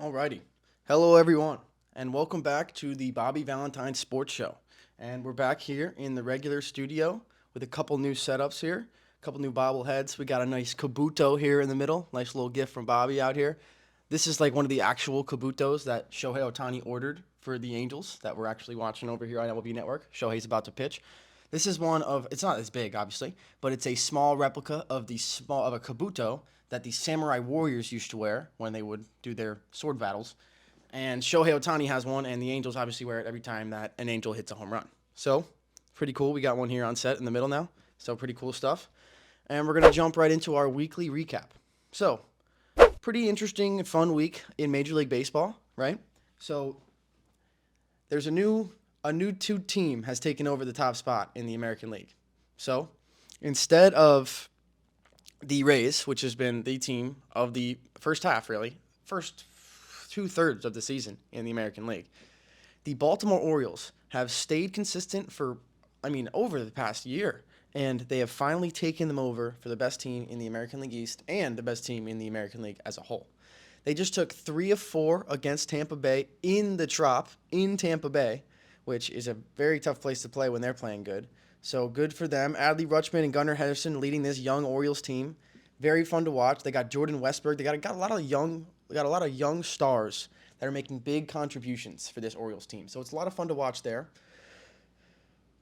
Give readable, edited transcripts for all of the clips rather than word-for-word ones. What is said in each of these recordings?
Alrighty. Hello, everyone, and welcome back to the Bobby Valentine Sports Show. And we're back here in the regular studio with a couple new setups here, a couple new bobbleheads. We got a nice Kabuto here in the middle, nice little gift from Bobby out here. This is like one of the actual Kabutos that Shohei Ohtani ordered for the Angels that we're actually watching over here on MLB Network. Shohei's about to pitch. This is one of it's not as big, obviously, but it's a small replica of a Kabuto that the samurai warriors used to wear when they would do their sword battles. And Shohei Ohtani has one, and the Angels obviously wear it every time that an Angel hits a home run. So, pretty cool. We got one here on set in the middle now. So, pretty cool stuff. And we're going to jump right into our weekly recap. So, pretty interesting and fun week in Major League Baseball, right? So, there's a new two team has taken over the top spot in the American League. So, instead of the Rays, which has been the team of the first half, really, first 2/3 of the season in the American League, the Baltimore Orioles have stayed consistent over the past year, and they have finally taken them over for the best team in the American League East and the best team in the American League as a whole. They just took 3 of 4 against Tampa Bay in the Trop in Tampa Bay, which is a very tough place to play when they're playing good. So good for them. Adley Rutschman and Gunnar Henderson leading this young Orioles team. Very fun to watch. They got Jordan Westberg. They got a lot of young stars that are making big contributions for this Orioles team. So it's a lot of fun to watch there.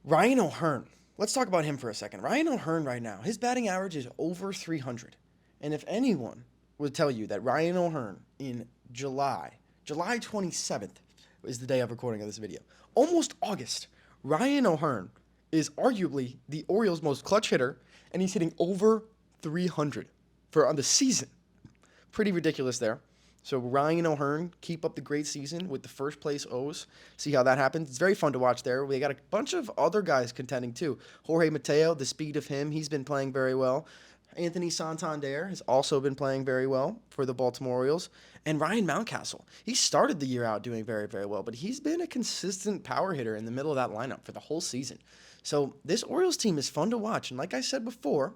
Ryan O'Hearn. Let's talk about him for a second. Ryan O'Hearn right now, his batting average is over 300. And if anyone would tell you that Ryan O'Hearn in July 27th is the day of recording of this video, almost August, Ryan O'Hearn is arguably the Orioles' most clutch hitter, and he's hitting over 300 on the season. Pretty ridiculous there. So Ryan O'Hearn, keep up the great season with the first place O's. See how that happens. It's very fun to watch there. We got a bunch of other guys contending too. Jorge Mateo, the speed of him, he's been playing very well. Anthony Santander has also been playing very well for the Baltimore Orioles. And Ryan Mountcastle, he started the year out doing very, very well, but he's been a consistent power hitter in the middle of that lineup for the whole season. So this Orioles team is fun to watch. And like I said before,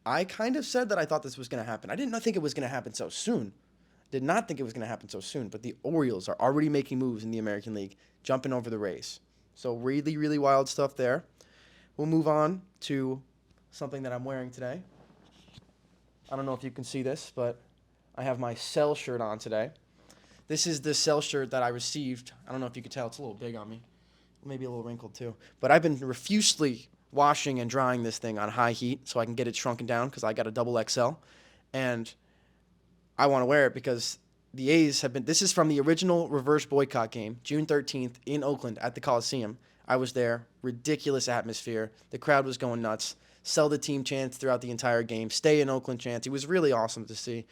I kind of said that I thought this was going to happen. I did not think it was going to happen so soon. Did not think it was going to happen so soon. But the Orioles are already making moves in the American League, jumping over the Rays. So really, really wild stuff there. We'll move on to something that I'm wearing today. I don't know if you can see this, but I have my Cell shirt on today. This is the Cell shirt that I received. I don't know if you can tell. It's a little big on me. Maybe a little wrinkled too. But I've been profusely washing and drying this thing on high heat so I can get it shrunken down because I got a double XL. And I want to wear it because the A's have been. This is from the original reverse boycott game, June 13th in Oakland at the Coliseum. I was there. Ridiculous atmosphere. The crowd was going nuts. Sell the team chants throughout the entire game. Stay in Oakland chants. It was really awesome to see.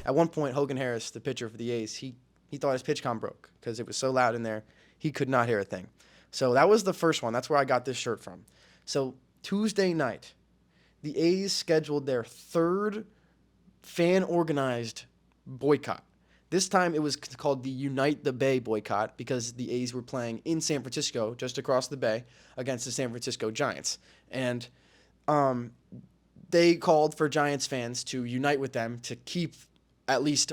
At one point, Hogan Harris, the pitcher for the A's, he thought his pitch com broke because it was so loud in there. He could not hear a thing. So that was the first one. That's where I got this shirt from. So Tuesday night, the A's scheduled their third fan-organized boycott. This time it was called the Unite the Bay boycott because the A's were playing in San Francisco, just across the bay, against the San Francisco Giants. And they called for Giants fans to unite with them to keep at least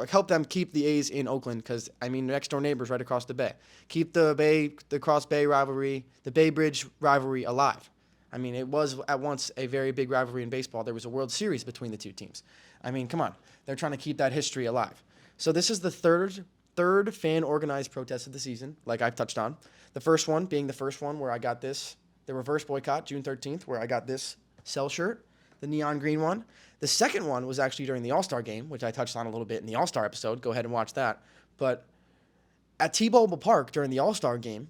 help them keep the A's in Oakland because, next door neighbors right across the bay. Keep the Cross Bay rivalry, the Bay Bridge rivalry alive. It was at once a very big rivalry in baseball. There was a World Series between the two teams. Come on. They're trying to keep that history alive. So this is the third fan-organized protest of the season, like I've touched on. The first one being the first one where I got the reverse boycott, June 13th, where I got this Cell shirt, the neon green one. The second one was actually during the All-Star game, which I touched on a little bit in the All-Star episode. Go ahead and watch that. But at T-Mobile Park during the All-Star game,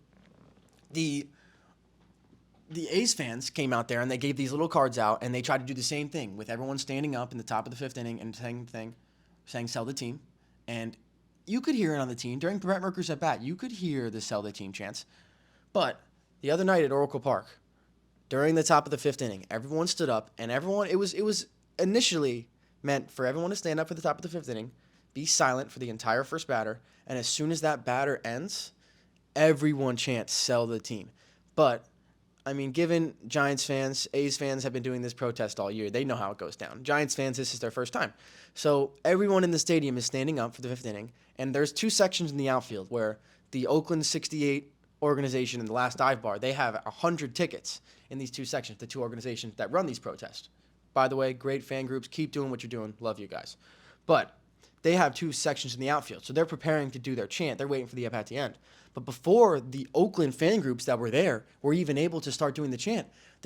the the A's fans came out there and they gave these little cards out and they tried to do the same thing with everyone standing up in the top of the fifth inning and saying sell the team. And you could hear it on the team. During Brett Merker's at bat, you could hear the sell the team chants. But the other night at Oracle Park, during the top of the fifth inning, everyone stood up and it was initially meant for everyone to stand up for the top of the fifth inning, be silent for the entire first batter, and as soon as that batter ends, everyone chants sell the team. But I mean, given Giants fans, A's fans have been doing this protest all year. They know how it goes down. Giants fans, this is their first time. So everyone in the stadium is standing up for the fifth inning, and there's two sections in the outfield where the Oakland 68 organization and the Last Dive Bar, they have 100 tickets in these two sections, the two organizations that run these protests. By the way, great fan groups. Keep doing what you're doing. Love you guys. But they have two sections in the outfield, so they're preparing to do their chant. They're waiting for the up at the end. But before the Oakland fan groups that were there were even able to start doing the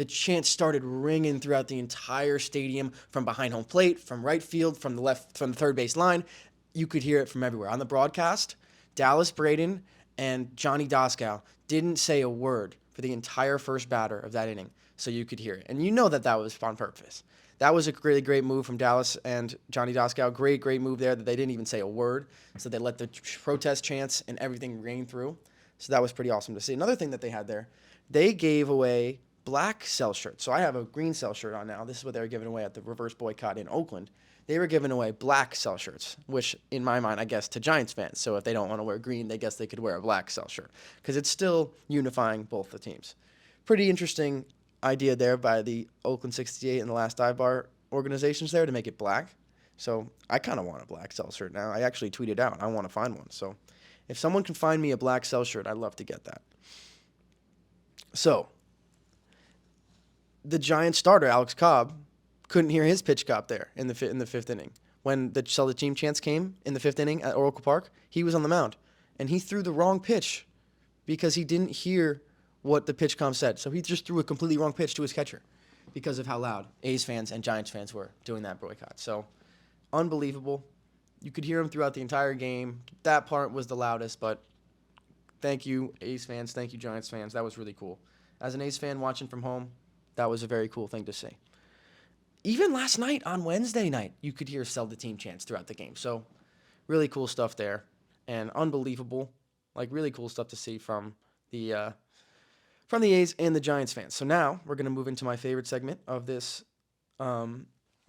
chant started ringing throughout the entire stadium, from behind home plate, from right field, from the third base line. You could hear it from everywhere. On the broadcast, Dallas Braden and Johnny Doskow didn't say a word for the entire first batter of that inning, so you could hear it. And you know that was on purpose. That was a really great move from Dallas and Johnny Doskow. Great move there that they didn't even say a word. So they let the protest chants and everything ring through. So that was pretty awesome to see. Another thing that they had there, they gave away black cell shirts. So I have a green cell shirt on now. This is what they were giving away at the reverse boycott in Oakland. They were giving away black cell shirts, which in my mind, I guess, to Giants fans. So if they don't want to wear green, they guess they could wear a black cell shirt because it's still unifying both the teams. Pretty interesting idea there by the Oakland 68 and the Last Dive Bar organizations there to make it black. So I kind of want a black cell shirt now. I actually tweeted out I want to find one. So if someone can find me a black cell shirt, I'd love to get that. So the Giants starter, Alex Cobb, couldn't hear his pitch cop there in the fifth inning. When the sell the team chants came in the fifth inning at Oracle Park, he was on the mound. And he threw the wrong pitch because he didn't hear what the pitch comp said. So he just threw a completely wrong pitch to his catcher because of how loud A's fans and Giants fans were doing that boycott. So unbelievable. You could hear him throughout the entire game. That part was the loudest, but thank you, A's fans. Thank you, Giants fans. That was really cool. As an A's fan watching from home, that was a very cool thing to see. Even last night on Wednesday night, you could hear sell the team chants throughout the game. So really cool stuff there and unbelievable, really cool stuff to see from the A's and the Giants fans. So now we're going to move into my favorite segment of this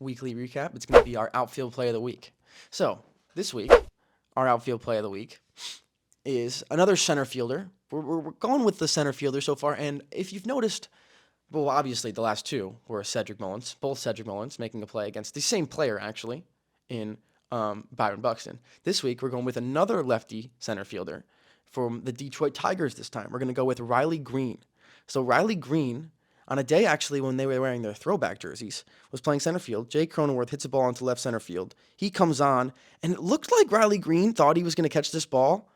weekly recap. It's going to be our outfield play of the week. So this week, our outfield play of the week is another center fielder. We're going with the center fielder so far. And if you've noticed, well, obviously the last two were both Cedric Mullins making a play against the same player, actually, in Byron Buxton. This week, we're going with another lefty center fielder from the Detroit Tigers this time. We're going to go with Riley Green. So Riley Green, on a day actually when they were wearing their throwback jerseys, was playing center field. Jake Cronenworth hits a ball into left center field. He comes on, and it looked like Riley Green thought he was going to catch this ball,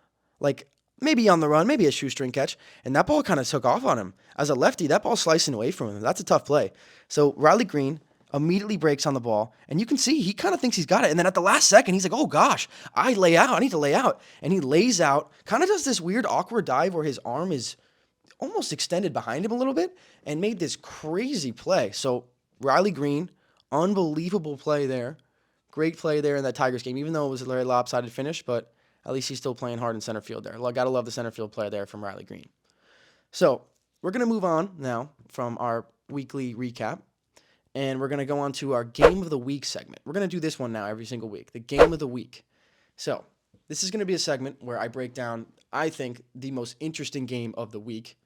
maybe on the run, maybe a shoestring catch, and that ball kind of took off on him. As a lefty, that ball's slicing away from him. That's a tough play. So Riley Green immediately breaks on the ball, and you can see he kind of thinks he's got it. And then at the last second, he's like, oh gosh, I need to lay out. And he lays out, kind of does this weird awkward dive where his arm is almost extended behind him a little bit and made this crazy play. So Riley Green, unbelievable play there. Great play there in that Tigers game, even though it was a very lopsided finish, but at least he's still playing hard in center field there. Got to love the center field play there from Riley Green. So we're going to move on now from our weekly recap, and we're going to go on to our Game of the Week segment. We're going to do this one now every single week, the Game of the Week. So this is going to be a segment where I break down, I think, the most interesting game of the week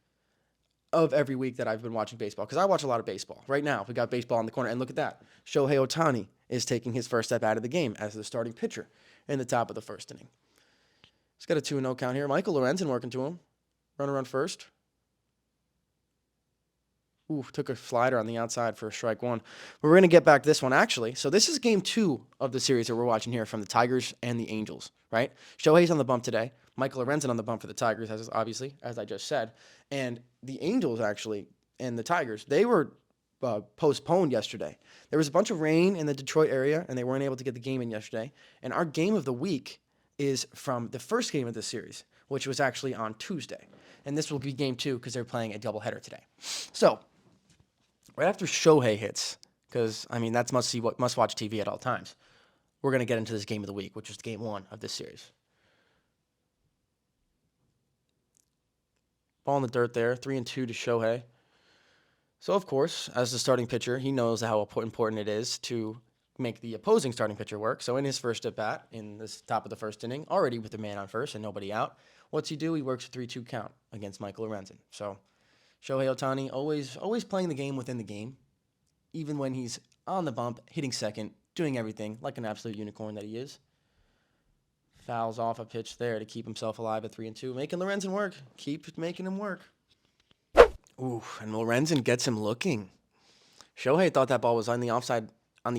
of every week that I've been watching baseball, because I watch a lot of baseball. Right now, we got baseball in the corner, and look at that. Shohei Ohtani is taking his first step out of the game as the starting pitcher in the top of the first inning. He's got a 2-0 count here. Michael Lorenzen working to him. Runner on first. Ooh, took a slider on the outside for strike one. We're going to get back this one, actually. So this is game 2 of the series that we're watching here from the Tigers and the Angels, right? Shohei's on the bump today. Michael Lorenzen on the bump for the Tigers, as I just said. And the Angels, actually, and the Tigers, they were postponed yesterday. There was a bunch of rain in the Detroit area, and they weren't able to get the game in yesterday. And our Game of the Week is from the first game of this series, which was actually on Tuesday. And this will be game 2 because they're playing a doubleheader today. So, right after Shohei hits, because, that's must-watch TV at all times, we're going to get into this game of the week, which is game 1 of this series. Ball in the dirt there, 3-2 to Shohei. So, of course, as the starting pitcher, he knows how important it is to make the opposing starting pitcher work. So, in his first at-bat, in this top of the first inning, already with a man on first and nobody out, what's he do? He works a 3-2 count against Michael Lorenzen. So, Shohei Ohtani always playing the game within the game, even when he's on the bump, hitting second, doing everything like an absolute unicorn that he is. Fouls off a pitch there to keep himself alive at 3-2, making Lorenzen work. Keep making him work. Ooh, and Lorenzen gets him looking. Shohei thought that ball was on the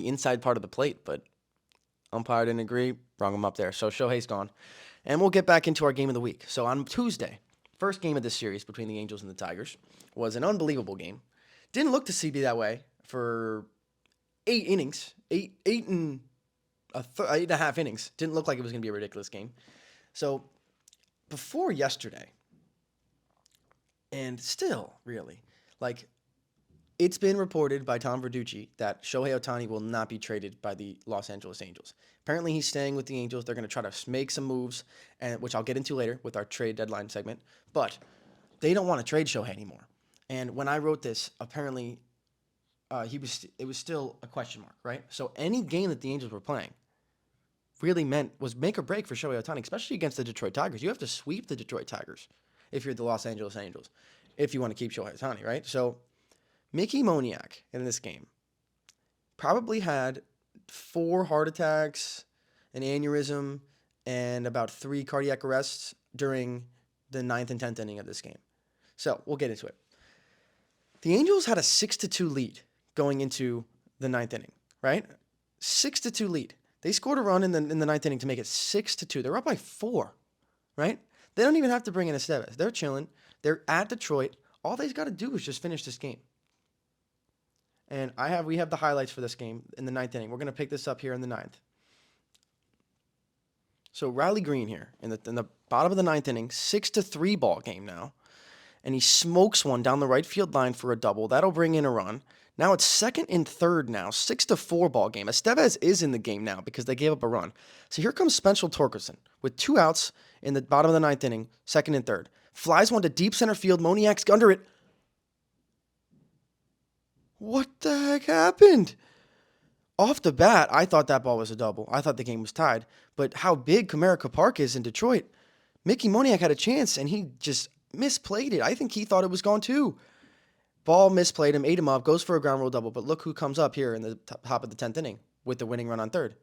inside part of the plate, but umpire didn't agree, brung him up there. So Shohei's gone. And we'll get back into our game of the week. So on Tuesday, first game of this series between the Angels and the Tigers, was an unbelievable game. Didn't look to be that way for 8 innings, eight and a half innings. Didn't look like it was going to be a ridiculous game. So before yesterday, and still, really, it's been reported by Tom Verducci that Shohei Ohtani will not be traded by the Los Angeles Angels. Apparently, he's staying with the Angels. They're going to try to make some moves, which I'll get into later with our trade deadline segment. But they don't want to trade Shohei anymore. And when I wrote this, apparently, it was still a question mark, right? So any game that the Angels were playing really was make or break for Shohei Ohtani, especially against the Detroit Tigers. You have to sweep the Detroit Tigers if you're the Los Angeles Angels, if you want to keep Shohei Ohtani, right? So Mickey Moniak in this game probably had 4 heart attacks, an aneurysm, and about 3 cardiac arrests during the 9th and 10th inning of this game. So we'll get into it. The Angels had a 6-2 lead going into the 9th inning, right? 6-2 lead. They scored a run in the 9th inning to make it 6-2. They're up by 4, right? They don't even have to bring in Estevez. They're chilling. They're at Detroit. All they've got to do is just finish this game. And we have the highlights for this game in the 9th inning. We're going to pick this up here in the 9th. So Riley Green here in the bottom of the 9th inning, 6-3 ball game now. And he smokes one down the right field line for a double. That'll bring in a run. Now it's 2nd and 3rd now, 6-4 ball game. Estevez is in the game now because they gave up a run. So here comes Spencer Torkelson with 2 outs in the bottom of the 9th inning, 2nd and 3rd. Flies one to deep center field. Moniak's under it. What the heck happened? Off the bat, I thought that ball was a double. I thought the game was tied. But how big Comerica Park is in Detroit, Mickey Moniak had a chance, and he just misplayed it. I think he thought it was gone too. Ball misplayed him, ate him up, goes for a ground rule double. But look who comes up here in the top of the 10th inning with the winning run on 3rd.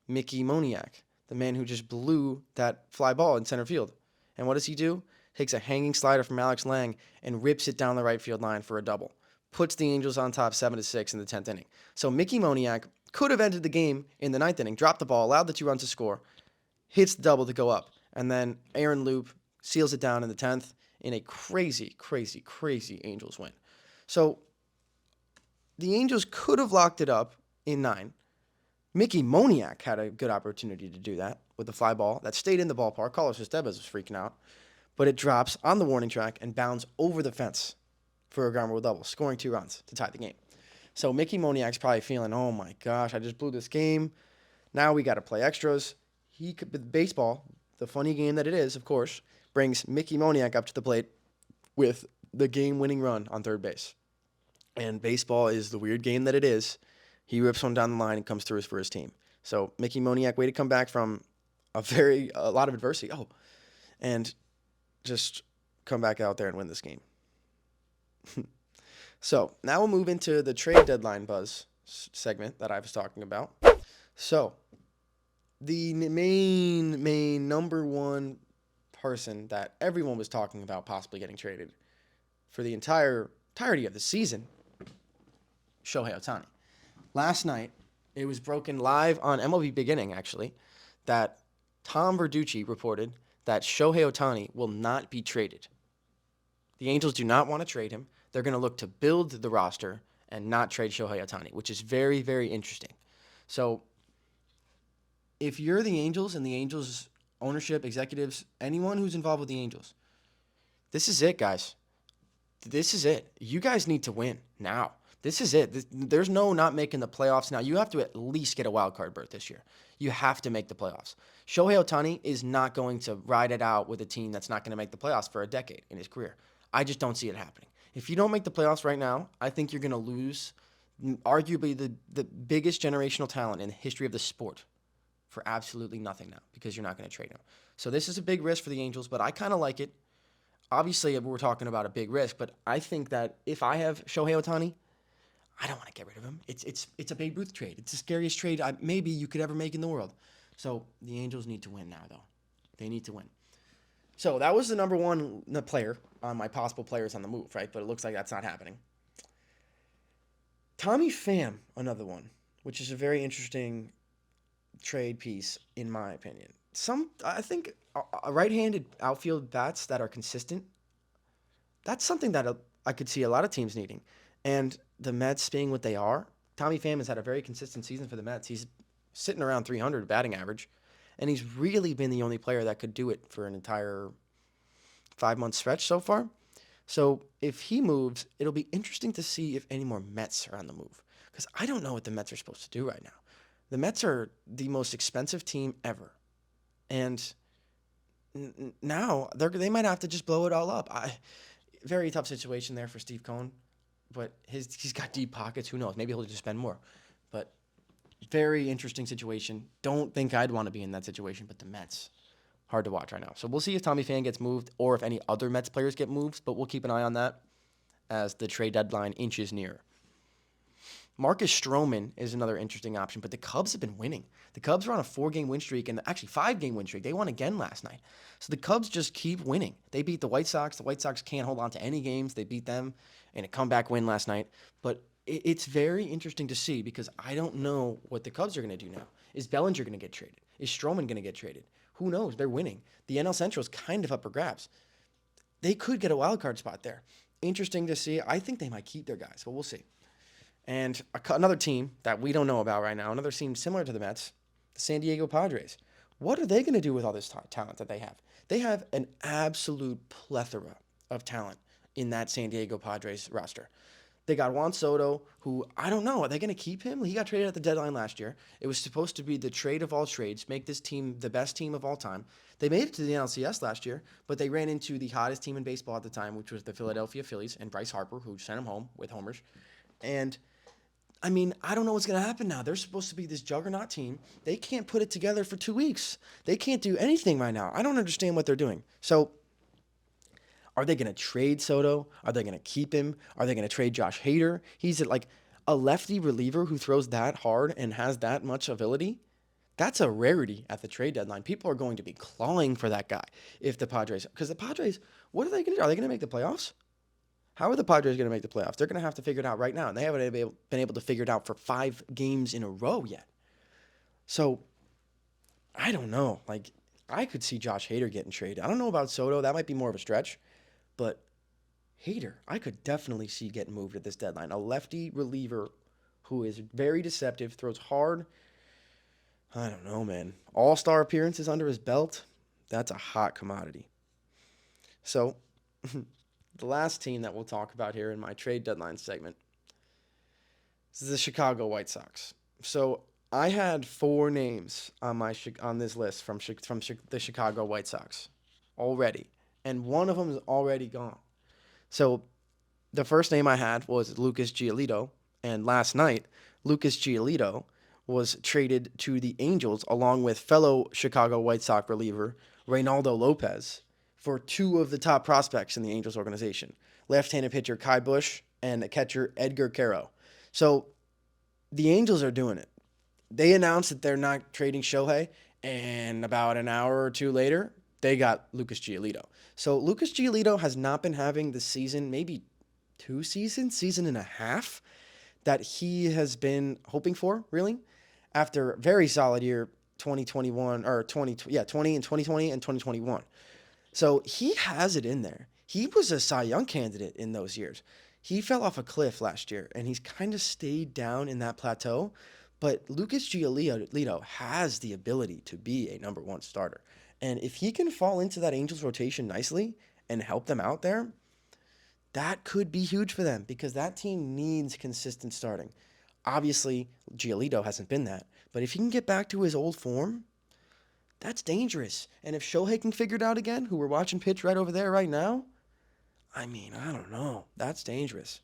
Mickey Moniak, the man who just blew that fly ball in center field. And what does he do? Takes a hanging slider from Alex Lang and rips it down the right field line for a double. Puts the Angels on top 7-6 in the 10th inning. So Mickey Moniak could have ended the game in the 9th inning, dropped the ball, allowed the 2 runs to score, hits the double to go up. And then Aaron Loop seals it down in the 10th in a crazy, crazy, crazy Angels win. So the Angels could have locked it up in 9. Mickey Moniak had a good opportunity to do that with the fly ball that stayed in the ballpark. Carlos Estevez was freaking out. But it drops on the warning track and bounds over the fence for a ground rule double, scoring 2 runs to tie the game. So Mickey Moniak's probably feeling, oh my gosh, I just blew this game. Now we got to play extras. Baseball, the funny game that it is, of course, brings Mickey Moniak up to the plate with the game-winning run on 3rd base. And baseball is the weird game that it is. He rips one down the line and comes through for his team. So Mickey Moniak, way to come back from a lot of adversity. And just come back out there and win this game. So now we'll move into the trade deadline buzz segment that I was talking about. So the main number one person that everyone was talking about possibly getting traded for the entirety of the season, Shohei Ohtani. Last night, it was broken live on MLB Beginning, actually, that Tom Verducci reported that Shohei Ohtani will not be traded. The Angels do not want to trade him. They're going to look to build the roster and not trade Shohei Ohtani, which is very, very interesting. So if you're the Angels and the Angels ownership, executives, anyone who's involved with the Angels. This is it, guys. This is it. You guys need to win now. This is it. There's no not making the playoffs now. You have to at least get a wild card berth this year. You have to make the playoffs. Shohei Ohtani is not going to ride it out with a team that's not going to make the playoffs for a decade in his career. I just don't see it happening. If you don't make the playoffs right now, I think you're going to lose arguably the biggest generational talent in the history of the sport for absolutely nothing now because you're not going to trade him. So this is a big risk for the Angels, but I kind of like it. Obviously, we're talking about a big risk, but I think that if I have Shohei Ohtani, I don't want to get rid of him. It's a Babe Ruth trade. It's the scariest trade maybe you could ever make in the world. So the Angels need to win now, though. They need to win. So that was the number one player on my possible players on the move, right? But it looks like that's not happening. Tommy Pham, another one, which is a very interesting trade piece, in my opinion. I think right-handed outfield bats that are consistent, that's something that I could see a lot of teams needing. And the Mets being what they are, Tommy Pham has had a very consistent season for the Mets. He's sitting around 300 batting average, and he's really been the only player that could do it for an entire 5-month stretch so far. So if he moves, it'll be interesting to see if any more Mets are on the move, because I don't know what the Mets are supposed to do right now. The Mets are the most expensive team ever, and now they might have to just blow it all up. Very tough situation there for Steve Cohen, but he's got deep pockets. Who knows? Maybe he'll just spend more. But very interesting situation. Don't think I'd want to be in that situation, but the Mets, hard to watch right now. So we'll see if Tommy Pham gets moved or if any other Mets players get moved, but we'll keep an eye on that as the trade deadline inches nearer. Marcus Stroman is another interesting option, but the Cubs have been winning. The Cubs are on a 4-game win streak, and actually 5-game win streak. They won again last night. So the Cubs just keep winning. They beat the White Sox. The White Sox can't hold on to any games. They beat them in a comeback win last night. But it's very interesting to see because I don't know what the Cubs are going to do now. Is Bellinger going to get traded? Is Stroman going to get traded? Who knows? They're winning. The NL Central is kind of up for grabs. They could get a wild card spot there. Interesting to see. I think they might keep their guys, but we'll see. And another team that we don't know about right now, another team similar to the Mets, the San Diego Padres. What are they going to do with all this talent that they have? They have an absolute plethora of talent in that San Diego Padres roster. They got Juan Soto, who I don't know. Are they going to keep him? He got traded at the deadline last year. It was supposed to be the trade of all trades, make this team the best team of all time. They made it to the NLCS last year, but they ran into the hottest team in baseball at the time, which was the Philadelphia Phillies and Bryce Harper, who sent him home with homers. And I mean, I don't know what's going to happen now. They're supposed to be this juggernaut team. They can't put it together for 2 weeks. They can't do anything right now. I don't understand what they're doing. So are they going to trade Soto? Are they going to keep him? Are they going to trade Josh Hader? He's like a lefty reliever who throws that hard and has that much ability. That's a rarity at the trade deadline. People are going to be clawing for that guy if the Padres, because the Padres, what are they going to do? Are they going to make the playoffs? How are the Padres going to make the playoffs? They're going to have to figure it out right now, and they haven't been able to figure it out for 5 games in a row yet. So, I don't know. Like, I could see Josh Hader getting traded. I don't know about Soto. That might be more of a stretch. But Hader, I could definitely see getting moved at this deadline. A lefty reliever who is very deceptive, throws hard. I don't know, man. All-star appearances under his belt. That's a hot commodity. So, the last team that we'll talk about here in my trade deadline segment is the Chicago White Sox. So I had 4 names on this list from the Chicago White Sox already, and one of them is already gone. So the first name I had was Lucas Giolito, and last night Lucas Giolito was traded to the Angels along with fellow Chicago White Sox reliever Reynaldo Lopez for 2 of the top prospects in the Angels organization, left-handed pitcher Kai Busch and catcher Edgar Caro. So the Angels are doing it. They announced that they're not trading Shohei, and about an hour or 2 later, they got Lucas Giolito. So Lucas Giolito has not been having the season, maybe 2 seasons, season and a half, that he has been hoping for, really, after a very solid year, 2021, or 20 and 2020 and 2021. So he has it in there. He was a Cy Young candidate in those years. He fell off a cliff last year, and he's kind of stayed down in that plateau. But Lucas Giolito has the ability to be a number 1 starter. And if he can fall into that Angels rotation nicely and help them out there, that could be huge for them because that team needs consistent starting. Obviously, Giolito hasn't been that. But if he can get back to his old form, that's dangerous. And if Shohei can figure it out again, who we're watching pitch right over there right now, I mean, I don't know. That's dangerous.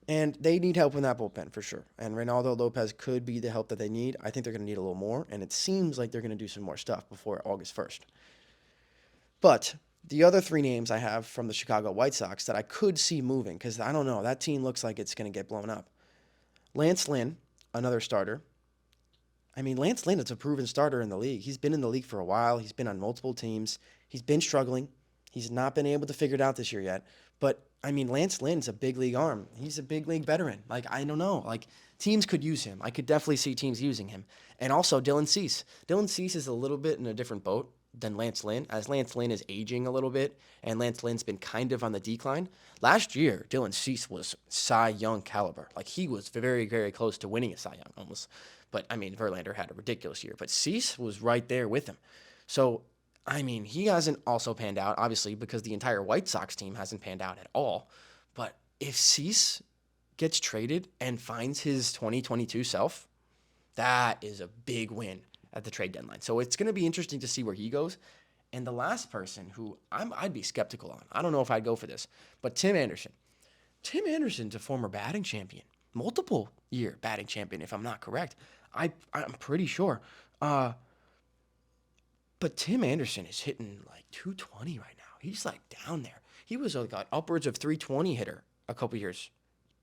And they need help in that bullpen for sure. And Reynaldo Lopez could be the help that they need. I think they're going to need a little more. And it seems like they're going to do some more stuff before August 1st. But the other three names I have from the Chicago White Sox that I could see moving, because I don't know, that team looks like it's going to get blown up. Lance Lynn, another starter. I mean, Lance Lynn is a proven starter in the league. He's been in the league for a while. He's been on multiple teams. He's been struggling. He's not been able to figure it out this year yet. But, I mean, Lance Lynn's a big league arm. He's a big league veteran. Like, I don't know. Like, teams could use him. I could definitely see teams using him. And also Dylan Cease. Dylan Cease is a little bit in a different boat than Lance Lynn, as Lance Lynn is aging a little bit, and Lance Lynn's been kind of on the decline. Last year, Dylan Cease was Cy Young caliber. Like, he was very, very close to winning a Cy Young almost. But, I mean, Verlander had a ridiculous year. But Cease was right there with him. So, I mean, he hasn't also panned out, obviously, because the entire White Sox team hasn't panned out at all. But if Cease gets traded and finds his 2022 self, that is a big win at the trade deadline. So it's going to be interesting to see where he goes. And the last person who I'd be skeptical on, I don't know if I'd go for this, but Tim Anderson. Tim Anderson's a former batting champion, multiple year batting champion, if I'm not correct. I'm pretty sure. But Tim Anderson is hitting like 220 right now. He's like down there. He was like upwards of 320 hitter a couple years,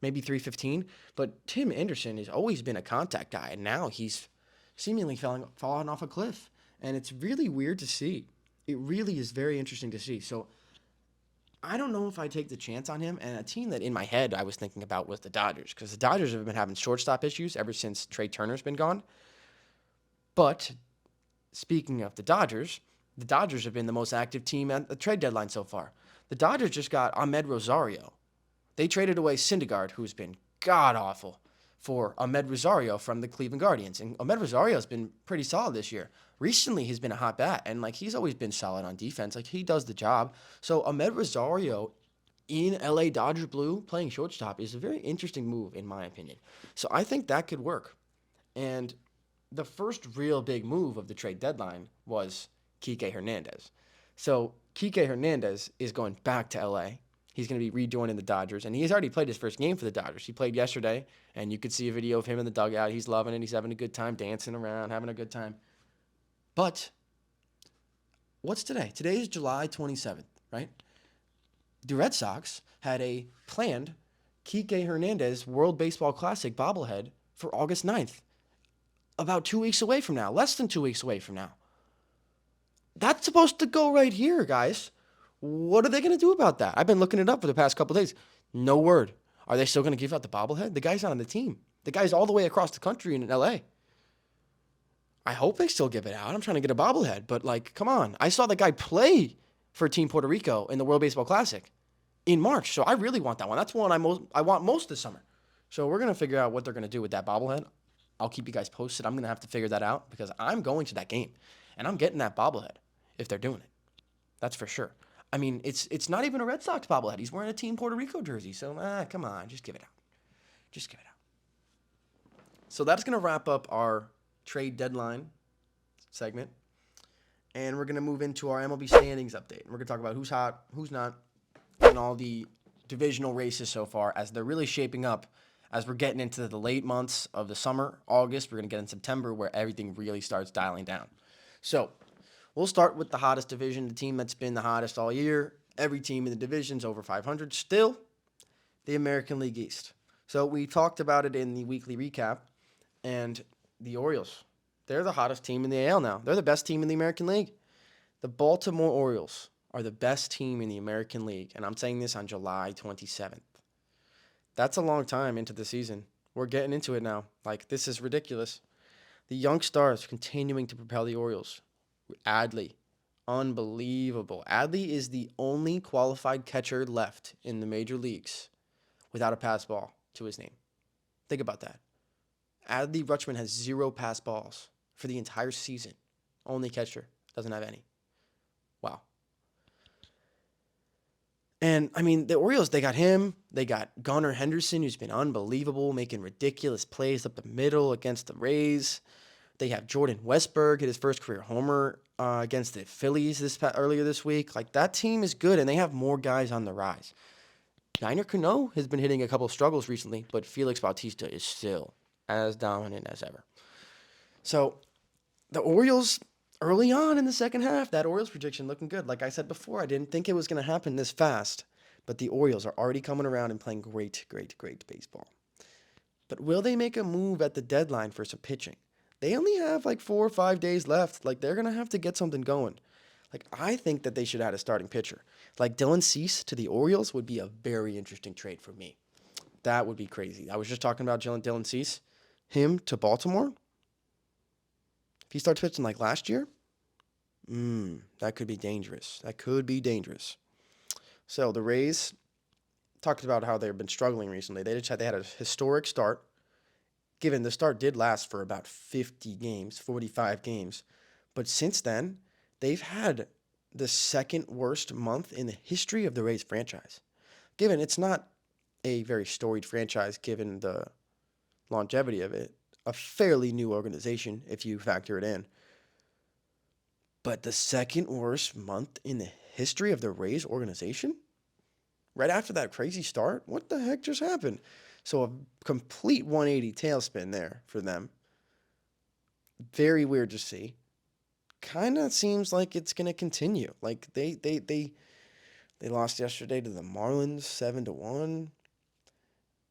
maybe 315. But Tim Anderson has always been a contact guy, and now he's seemingly falling off a cliff. And it's really weird to see. It really is very interesting to see. So I don't know if I take the chance on him. And a team that in my head I was thinking about was the Dodgers, because the Dodgers have been having shortstop issues ever since Trey Turner's been gone. But speaking of the Dodgers have been the most active team at the trade deadline so far. The Dodgers just got Ahmed Rosario. They traded away Syndergaard, who's been god-awful, for Ahmed Rosario from the Cleveland Guardians. And Ahmed Rosario's been pretty solid this year. Recently, he's been a hot bat, and like he's always been solid on defense. Like he does the job. So Ahmed Rosario in LA Dodger blue playing shortstop is a very interesting move, in my opinion. So I think that could work. And the first real big move of the trade deadline was Kike Hernandez. So Kike Hernandez is going back to LA. He's going to be rejoining the Dodgers, and he's already played his first game for the Dodgers. He played yesterday, and you could see a video of him in the dugout. He's loving it. He's having a good time, dancing around, having a good time. But what's today? Today is July 27th, right? The Red Sox had a planned Kike Hernandez World Baseball Classic bobblehead for August 9th. About 2 weeks away from now, less than 2 weeks away from now. That's supposed to go right here, guys. What are they going to do about that? I've been looking it up for the past couple of days. No word. Are they still going to give out the bobblehead? The guy's not on the team. The guy's all the way across the country in LA. I hope they still give it out. I'm trying to get a bobblehead, but like, come on. I saw the guy play for Team Puerto Rico in the World Baseball Classic in March, so I really want that one. That's one I want most this summer. So we're going to figure out what they're going to do with that bobblehead. I'll keep you guys posted. I'm going to have to figure that out because I'm going to that game, and I'm getting that bobblehead if they're doing it. That's for sure. I mean, it's not even a Red Sox bobblehead. He's wearing a Team Puerto Rico jersey. So, come on. Just give it out. Just give it out. So that's going to wrap up our trade deadline segment. And we're going to move into our MLB standings update. We're going to talk about who's hot, who's not, and all the divisional races so far as they're really shaping up as we're getting into the late months of the summer. August, we're going to get in September where everything really starts dialing down. So we'll start with the hottest division, the team that's been the hottest all year. Every team in the division's over 500 still, the American League East. So we talked about it in the weekly recap, and the Orioles, they're the hottest team in the AL now. They're the best team in the American League. The Baltimore Orioles are the best team in the American League, and I'm saying this on July 27th. That's a long time into the season. We're getting into it now. Like, this is ridiculous. The young stars continuing to propel the Orioles. Adley, unbelievable. Adley is the only qualified catcher left in the major leagues without a pass ball to his name. Think about that. Adley Rutschman has 0 pass balls for the entire season. Only catcher. Doesn't have any. And I mean, the Orioles, they got him. They got Gunnar Henderson, who's been unbelievable, making ridiculous plays up the middle against the Rays. They have Jordan Westberg hit his first career homer against the Phillies earlier this week. Like, that team is good, and they have more guys on the rise. Niner Cano has been hitting a couple of struggles recently, but Felix Bautista is still as dominant as ever. So the Orioles, early on in the second half, that Orioles prediction looking good. Like I said before, I didn't think it was going to happen this fast, but the Orioles are already coming around and playing great, great, great baseball. But will they make a move at the deadline for some pitching? They only have like 4 or 5 days left. Like, they're going to have to get something going. Like, I think that they should add a starting pitcher. Like, Dylan Cease to the Orioles would be a very interesting trade for me. That would be crazy. I was just talking about Dylan Cease. Him to Baltimore. If he starts pitching like last year, that could be dangerous. That could be dangerous. So the Rays talked about how they've been struggling recently. They had a historic start. Given the start did last for about 50 games, 45 games. But since then, they've had the second worst month in the history of the Rays franchise. Given it's not a very storied franchise, given the longevity of it, a fairly new organization if you factor it in. But the second worst month in the history of the Rays organization? Right after that crazy start? What the heck just happened? So a complete 180 tailspin there for them. Very weird to see. Kind of seems like it's going to continue. Like they lost yesterday to the Marlins 7-1.